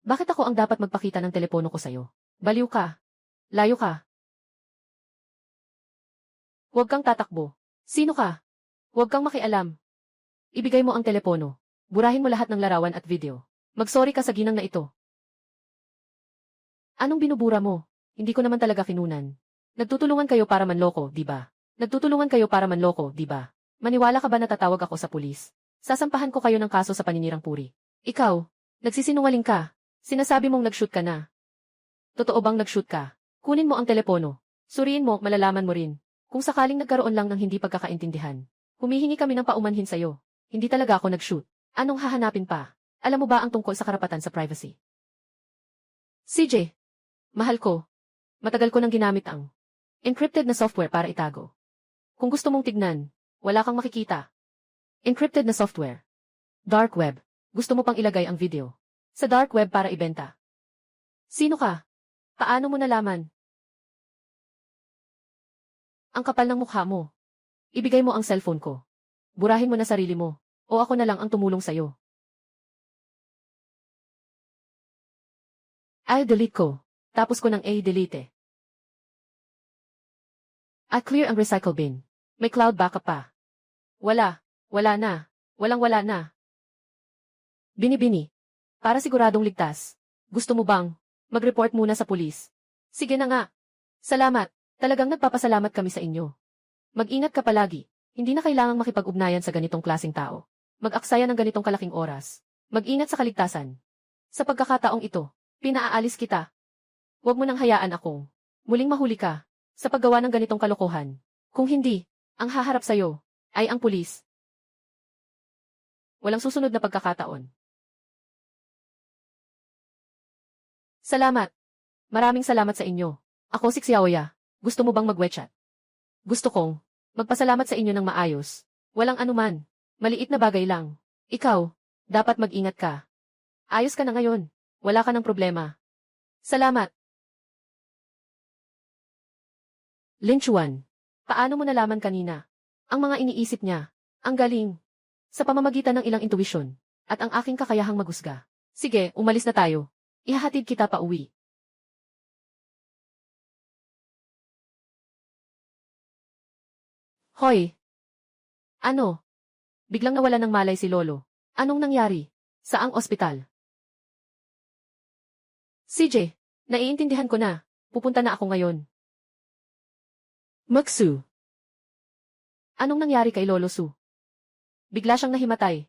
Bakit ako ang dapat magpakita ng telepono ko sa'yo? Baliw ka. Layo ka. Huwag kang tatakbo. Sino ka? Huwag kang makialam. Ibigay mo ang telepono. Burahin mo lahat ng larawan at video. Mag-sorry ka sa ginang na ito. Anong binubura mo? Hindi ko naman talaga kinunan. Nagtutulungan kayo para manloko, di ba? Nagtutulungan kayo para manloko, di ba? Maniwala ka ba na tatawag ako sa pulis? Sasampahan ko kayo ng kaso sa paninirang puri. Ikaw, nagsisinungaling ka. Sinasabi mong nag-shoot ka na. Totoo bang nag-shoot ka? Kunin mo ang telepono. Suriin mo, malalaman mo rin. Kung sakaling nagkaroon lang ng hindi pagkakaintindihan. Humihingi kami ng paumanhin sa'yo. Hindi talaga ako nag-shoot. Anong hahanapin pa? Alam mo ba ang tungkol sa karapatan sa privacy? CJ, mahal ko. Matagal ko nang ginamit ang encrypted na software para itago. Kung gusto mong tignan, wala kang makikita. Encrypted na software. Dark web. Gusto mo pang ilagay ang video sa dark web para ibenta. Sino ka? Paano mo nalaman? Ang kapal ng mukha mo. Ibigay mo ang cellphone ko. Burahin mo na sarili mo, o ako na lang ang tumulong sa'yo. I'll delete ko. Tapos ko ng delete. At clear ang recycle bin. May cloud backup pa. Wala na. Wala na. Bini-bini. Para siguradong ligtas. Gusto mo bang mag-report muna sa pulis? Sige na nga. Salamat. Talagang nagpapasalamat kami sa inyo. Mag-ingat ka palagi. Hindi na kailangang makipag-ugnayan sa ganitong klaseng tao. Mag-aksaya ng ganitong kalaking oras. Mag-ingat sa kaligtasan. Sa pagkakataong ito, pinaaalis kita. Huwag mo nang hayaan akong muling mahuli ka sa paggawa ng ganitong kalokohan. Kung hindi, ang haharap sa'yo ay ang pulis. Walang susunod na pagkakataon. Salamat. Maraming salamat sa inyo. Ako si Xiaoya. Gusto mo bang mag-WeChat? Gusto kong magpasalamat sa inyo ng maayos. Walang anuman. Maliit na bagay lang. Ikaw, dapat mag-ingat ka. Ayos ka na ngayon. Wala ka ng problema. Salamat. Lin Chuan. Paano mo nalaman kanina? Ang mga iniisip niya. Ang galing. Sa pamamagitan ng ilang intuition. At ang aking kakayahang maghusga. Sige, umalis na tayo. Ihahatid kita pa uwi. Hoy! Ano? Biglang nawala ng malay si Lolo. Anong nangyari? Saang ospital? CJ, naiintindihan ko na. Pupunta na ako ngayon. Maksu. Anong nangyari kay Lolo Su? Bigla siyang nahimatay.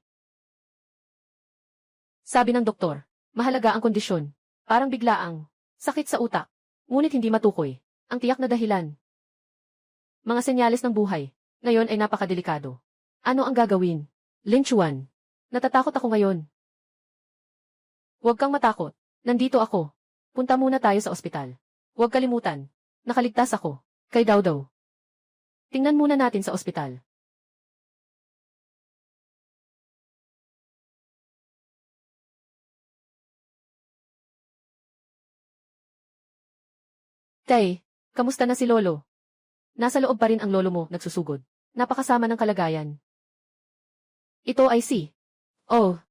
Sabi ng doktor, mahalaga ang kondisyon. Parang biglaang sakit sa utak. Ngunit hindi matukoy. Ang tiyak na dahilan. Mga senyales ng buhay. Ngayon ay napakadelikado. Ano ang gagawin? Lin Chuan. Natatakot ako ngayon. Huwag kang matakot. Nandito ako. Punta muna tayo sa ospital. Huwag kalimutan. Nakaligtas ako. Kay Dawdaw. Tingnan muna natin sa ospital. Tay, kamusta na si Lolo? Nasa loob pa rin ang lolo mo, nagsusugod. Napakasama ng kalagayan. Ito ay si. Oh.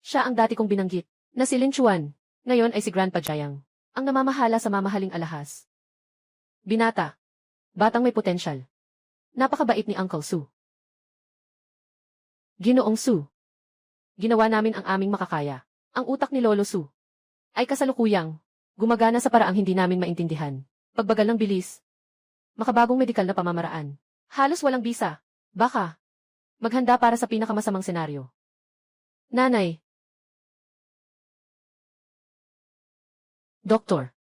Siya ang dati kong binanggit, na si Lin Chuan. Ngayon ay si Grandpa Jiang, ang namamahala sa mamahaling alahas. Binata. Batang may potensyal. Napakabait ni Uncle Su. Ginoong Su. Ginawa namin ang aming makakaya. Ang utak ni Lolo Su ay kasalukuyang gumagana sa paraang hindi namin maintindihan. Pagbagal ng bilis. Makabagong medikal na pamamaraan. Halos walang bisa. Baka maghanda para sa pinakamasamang senaryo. Nanay. Doktor.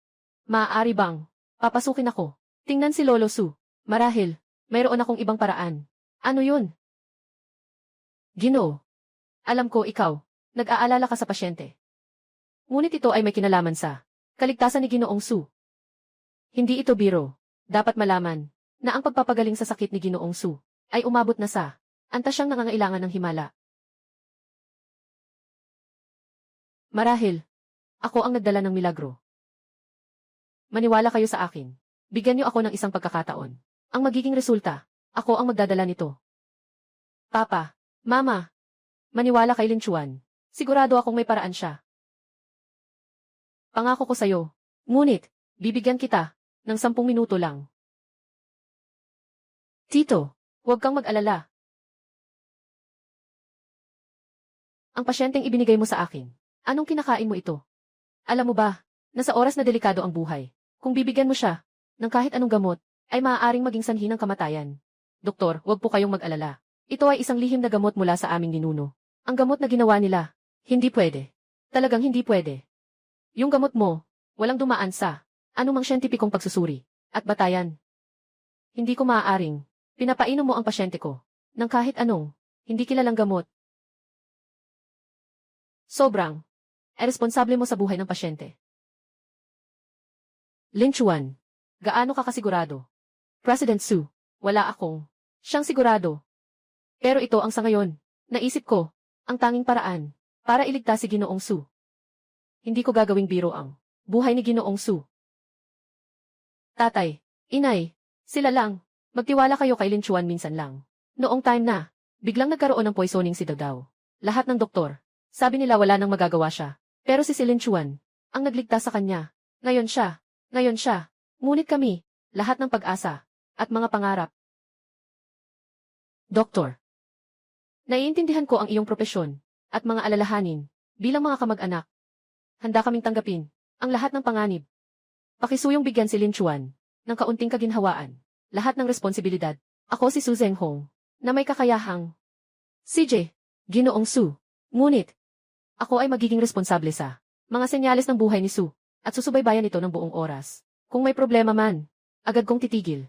Maaari bang papasukin ako? Tingnan si Lolo Su. Marahil, mayroon akong ibang paraan. Ano yun? Ginoo. Alam ko ikaw, nag-aalala ka sa pasyente. Ngunit ito ay may kinalaman sa kaligtasan ni Ginoong Su. Hindi ito biro. Dapat malaman na ang pagpapagaling sa sakit ni Ginoong Su ay umabot na sa antas siyang nangangailangan ng himala. Marahil, ako ang nagdala ng milagro. Maniwala kayo sa akin. Bigyan niyo ako ng isang pagkakataon. Ang magiging resulta, ako ang magdadala nito. Papa, Mama, maniwala kay Lin Chuan. Sigurado akong may paraan siya. Pangako ko sa'yo. Ngunit, bibigyan kita ng 10 minuto lang. Tito, huwag kang mag-alala. Ang pasyenteng ibinigay mo sa akin. Anong kinakain mo ito? Alam mo ba, nasa oras na delikado ang buhay. Kung bibigyan mo siya ng kahit anong gamot, ay maaaring maging sanhi ng kamatayan. Doktor, huwag po kayong mag-alala. Ito ay isang lihim na gamot mula sa aming ninuno. Ang gamot na ginawa nila, hindi pwede. Talagang hindi pwede. Yung gamot mo, walang dumaan sa anumang siyentipikong pagsusuri at batayan. Hindi ko maaaring pinapainom mo ang pasyente ko ng kahit anong hindi kilalang gamot. Sobrang iresponsable mo sa buhay ng pasyente. Lin Chuan, gaano ka kasigurado? President Su, wala akong siyang sigurado. Pero ito ang sa ngayon, naisip ko, ang tanging paraan para iligtas si Ginoong Su. Hindi ko gagawing biro ang buhay ni Ginoong Su. Tatay, inay, sila lang, magtiwala kayo kay Lin Chuan minsan lang. Noong time na, biglang nagkaroon ng poisoning si Dadaw. Lahat ng doktor, sabi nila wala nang magagawa siya. Pero si Lin Chuan, ang nagligtas sa kanya. Ngayon siya, ngunit kami, lahat ng pag-asa, at mga pangarap. Doktor, naiintindihan ko ang iyong propesyon, at mga alalahanin, bilang mga kamag-anak. Handa kaming tanggapin ang lahat ng panganib. Pakisuyong bigyan si Lin Chuan ng kaunting kaginhawaan, lahat ng responsibilidad. Ako si Su Zhenghong, na may kakayahang CJ, Ginoong Su. Ngunit, ako ay magiging responsable sa mga senyales ng buhay ni Su, at susubaybayan ito ng buong oras. Kung may problema man, agad kong titigil.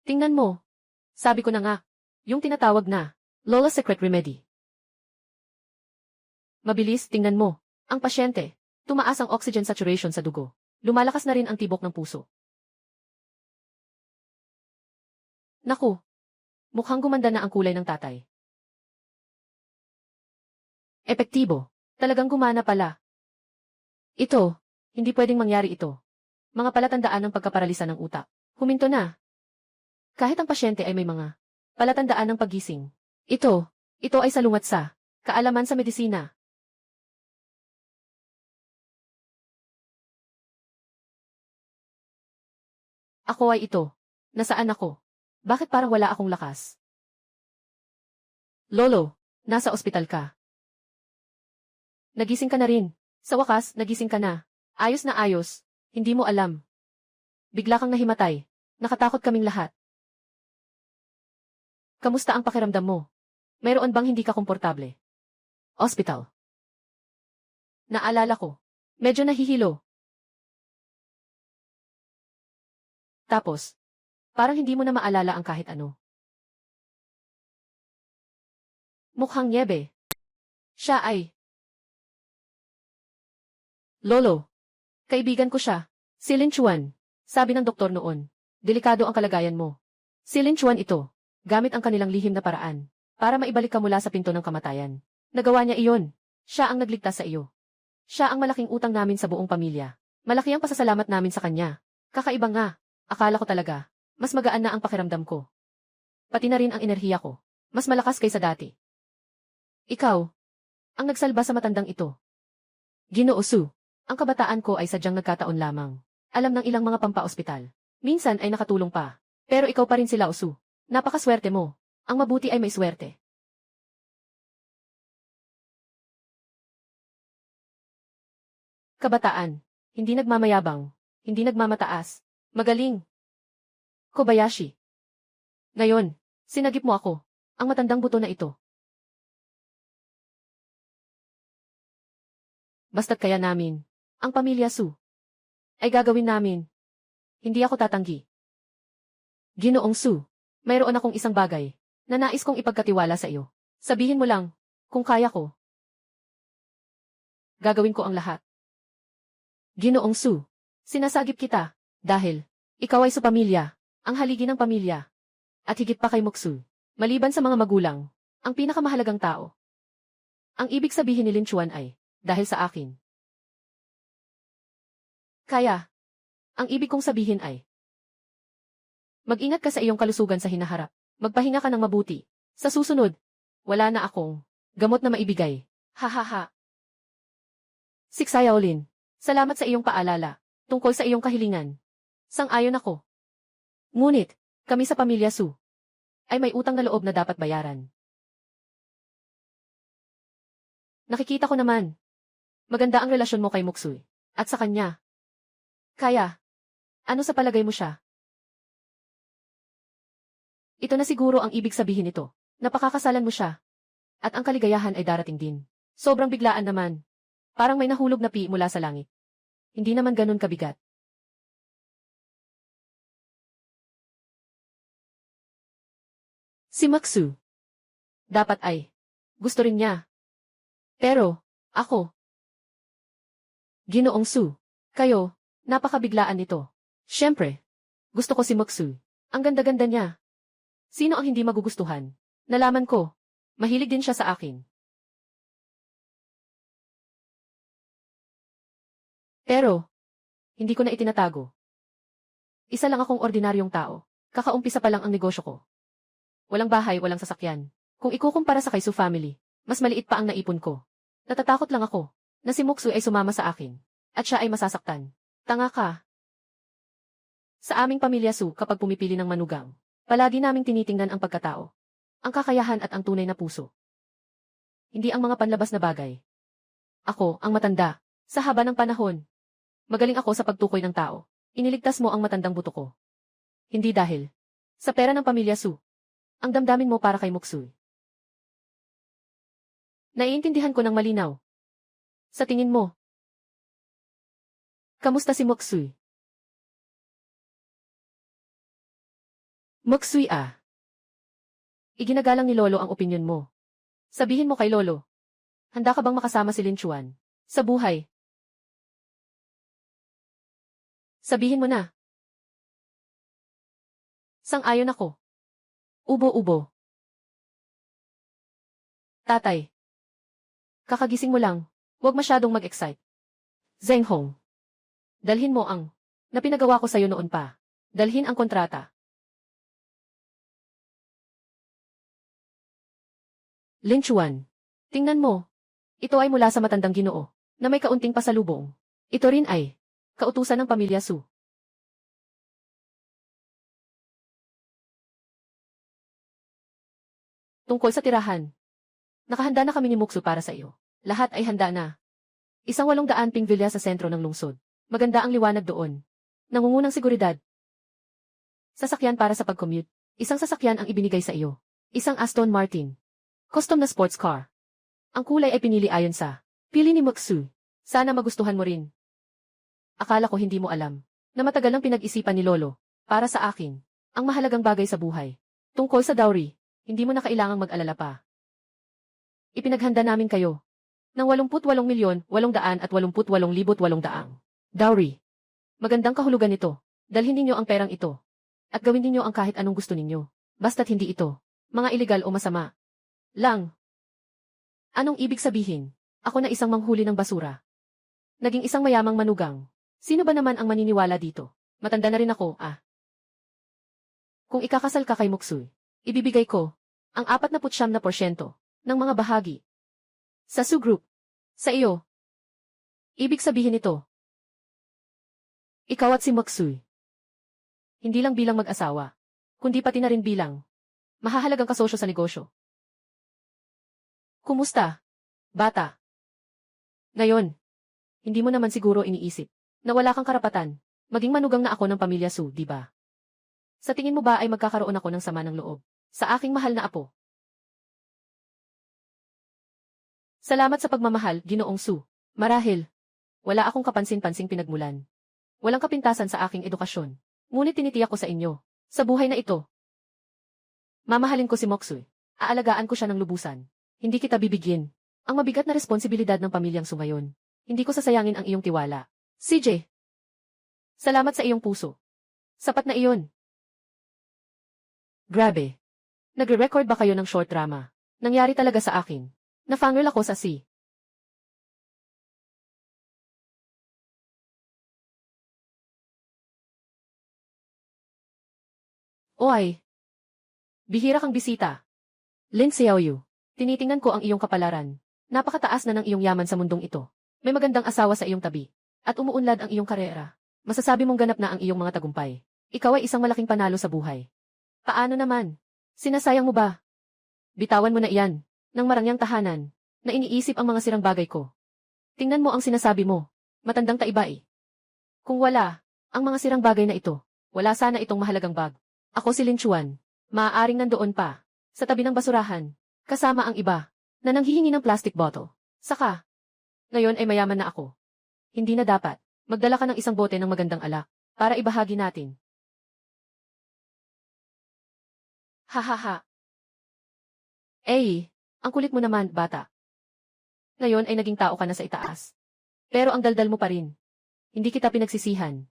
Tingnan mo. Sabi ko na nga, yung tinatawag na Lola's Secret Remedy. Mabilis, tingnan mo. Ang pasyente, tumaas ang oxygen saturation sa dugo. Lumalakas na rin ang tibok ng puso. Naku, mukhang gumanda na ang kulay ng tatay. Epektibo. Talagang gumana pala. Ito, hindi pwedeng mangyari ito. Mga palatandaan ng pagkaparalisa ng utak. Huminto na. Kahit ang pasyente ay may mga palatandaan ng paggising. Ito ay salungat sa kaalaman sa medisina. Ako ay ito. Nasaan ako? Bakit parang wala akong lakas? Lolo, nasa ospital ka. Nagising ka na rin. Sa wakas, nagising ka na. Ayos na ayos. Hindi mo alam. Bigla kang nahimatay. Nakatakot kaming lahat. Kamusta ang pakiramdam mo? Mayroon bang hindi ka komportable? Hospital. Naalala ko. Medyo nahihilo. Tapos, parang hindi mo na maalala ang kahit ano. Mukhang niebe. Siya ay Lolo. Kaibigan ko siya. Si Lin Chuan. Sabi ng doktor noon. Delikado ang kalagayan mo. Si Lin Chuan ito. Gamit ang kanilang lihim na paraan para maibalik ka mula sa pinto ng kamatayan. Nagawa niya iyon. Siya ang nagligtas sa iyo. Siya ang malaking utang namin sa buong pamilya. Malaki ang pasasalamat namin sa kanya. Kakaiba nga. Akala ko talaga, mas magaan na ang pakiramdam ko. Pati na rin ang enerhiya ko. Mas malakas kaysa dati. Ikaw, ang nagsalba sa matandang ito. Ginoo Su, ang kabataan ko ay sadyang nagkataon lamang. Alam ng ilang mga pampaospital. Minsan ay nakatulong pa. Pero ikaw pa rin sila, Osu. Napakaswerte mo. Ang mabuti ay may swerte. Kabataan. Hindi nagmamayabang. Hindi nagmamataas. Magaling. Kobayashi. Ngayon, sinagip mo ako. Ang matandang buto na ito. Basta't kaya namin. Ang pamilya Su. Ay gagawin namin. Hindi ako tatanggi. Ginoong Su. Mayroon akong isang bagay na nais kong ipagkatiwala sa iyo. Sabihin mo lang, kung kaya ko. Gagawin ko ang lahat. Ginoong Su. Sinasagip kita, dahil ikaw ay sa pamilya, ang haligi ng pamilya. At higit pa kay Moksu, maliban sa mga magulang, ang pinakamahalagang tao. Ang ibig sabihin ni Lin Chuan ay, dahil sa akin. Kaya, ang ibig kong sabihin ay, mag-ingat ka sa iyong kalusugan sa hinaharap. Magpahinga ka ng mabuti. Sa susunod, wala na akong gamot na maibigay. Ha. Siksayaolin, salamat sa iyong paalala tungkol sa iyong kahilingan. Sang-ayon ako. Ngunit, kami sa pamilya Su ay may utang na loob na dapat bayaran. Nakikita ko naman. Maganda ang relasyon mo kay Moksuy at sa kanya. Kaya, ano sa palagay mo siya? Ito na siguro ang ibig sabihin nito. Napakakasalan mo siya. At ang kaligayahan ay darating din. Sobrang biglaan naman. Parang may nahulog na pi mula sa langit. Hindi naman ganun kabigat. Si Maksu. Dapat ay. Gusto rin niya. Pero, ako. Ginoong Su. Kayo, napakabiglaan nito. Siyempre. Gusto ko si Maksu. Ang ganda-ganda niya. Sino ang hindi magugustuhan? Nalaman ko. Mahilig din siya sa akin. Pero, hindi ko na itinatago. Isa lang akong ordinaryong tao. Kakaumpisa pa lang ang negosyo ko. Walang bahay, walang sasakyan. Kung ikukumpara sa Kaisu family, mas maliit pa ang naipon ko. Natatakot lang ako na si Moksu ay sumama sa akin at siya ay masasaktan. Tanga ka. Sa aming pamilya Su, kapag pumipili ng manugang, palagi naming tinitingnan ang pagkatao, ang kakayahan at ang tunay na puso. Hindi ang mga panlabas na bagay. Ako, ang matanda, sa haba ng panahon. Magaling ako sa pagtukoy ng tao. Iniligtas mo ang matandang buto ko. Hindi dahil sa pera ng pamilya Su. Ang damdamin mo para kay Moksuy. Naiintindihan ko ng malinaw. Sa tingin mo, kamusta si Moksuy? Moksuy ah. Iginagalang ni Lolo ang opinyon mo. Sabihin mo kay Lolo. Handa ka bang makasama si Lin Chuan sa buhay? Sabihin mo na. Sang-ayon ako. Ubo-ubo. Tatay. Kakagising mo lang. Huwag masyadong mag-excite. Zheng Hong. Dalhin mo ang na pinagawa ko sa'yo noon pa. Dalhin ang kontrata. Lin Chuan. Tingnan mo. Ito ay mula sa matandang Ginoo na may kaunting pasalubong. Ito rin ay kautusan ng pamilya Su. Tungkol sa tirahan. Nakahanda na kami ni Moksu para sa iyo. Lahat ay handa na. Isang 800 ping villa sa sentro ng lungsod. Maganda ang liwanag doon. Nangungunang seguridad. Sasakyan para sa pag-commute. Isang sasakyan ang ibinigay sa iyo. Isang Aston Martin. Custom na sports car. Ang kulay ay pinili ayon sa pili ni Moksu. Sana magustuhan mo rin. Akala ko hindi mo alam na matagal ang pinag-isipan ni Lolo para sa akin. Ang mahalagang bagay sa buhay. Tungkol sa dowry. Hindi mo na kailangang mag-alala pa. Ipinaghanda namin kayo ng 88,888,800 dowry. Magandang kahulugan nito. Dalhin ninyo ang perang ito. At gawin ninyo ang kahit anong gusto ninyo. Basta't hindi ito mga iligal o masama. Lang. Anong ibig sabihin? Ako na isang manghuli ng basura. Naging isang mayamang manugang. Sino ba naman ang maniniwala dito? Matanda na rin ako, ah. Kung ikakasal ka kay Moksoy, ibibigay ko ang 49% ng mga bahagi sa Su Group sa iyo. Ibig sabihin nito, ikaw at si Moksoy, hindi lang bilang mag-asawa, kundi pati na rin bilang mahahalagang kasosyo sa negosyo. Kumusta, bata? Ngayon, hindi mo naman siguro iniisip na wala kang karapatan maging manugang na ako ng pamilya Su, di ba? Sa tingin mo ba ay magkakaroon ako ng sama ng loob sa aking mahal na apo? Salamat sa pagmamahal, Ginoong Su. Marahil, wala akong kapansin-pansing pinagmulan. Walang kapintasan sa aking edukasyon. Ngunit tinitiyak ko sa inyo, sa buhay na ito. Mamahalin ko si Moksoy. Aalagaan ko siya ng lubusan. Hindi kita bibigyan ang mabigat na responsibilidad ng pamilyang Su ngayon. Hindi ko sasayangin ang iyong tiwala. CJ, salamat sa iyong puso. Sapat na iyon. Grabe. Nagre-record ba kayo ng short drama? Nangyari talaga sa akin. Nafangirl ako sa si. Oy. Bihira kang bisita. Lin Xiaoyu. Tinitingnan ko ang iyong kapalaran. Napakataas na ng iyong yaman sa mundong ito. May magandang asawa sa iyong tabi. At umuunlad ang iyong karera. Masasabi mong ganap na ang iyong mga tagumpay. Ikaw ay isang malaking panalo sa buhay. Paano naman? Sinasayang mo ba? Bitawan mo na iyan, ng marangyang tahanan, na iniisip ang mga sirang bagay ko. Tingnan mo ang sinasabi mo. Matandang taiba eh. Kung wala, ang mga sirang bagay na ito, wala sana itong mahalagang bag. Ako si Lin Chuan. Maaaring nandoon pa, sa tabi ng basurahan, kasama ang iba, na nanghihingi ng plastic bottle. Saka, ngayon ay mayaman na ako. Hindi na dapat, magdala ka ng isang bote ng magandang alak, para ibahagi natin. Hahaha. Eh, ang kulit mo naman, bata. Ngayon ay naging tao ka na sa itaas. Pero ang daldal mo pa rin. Hindi kita pinagsisihan.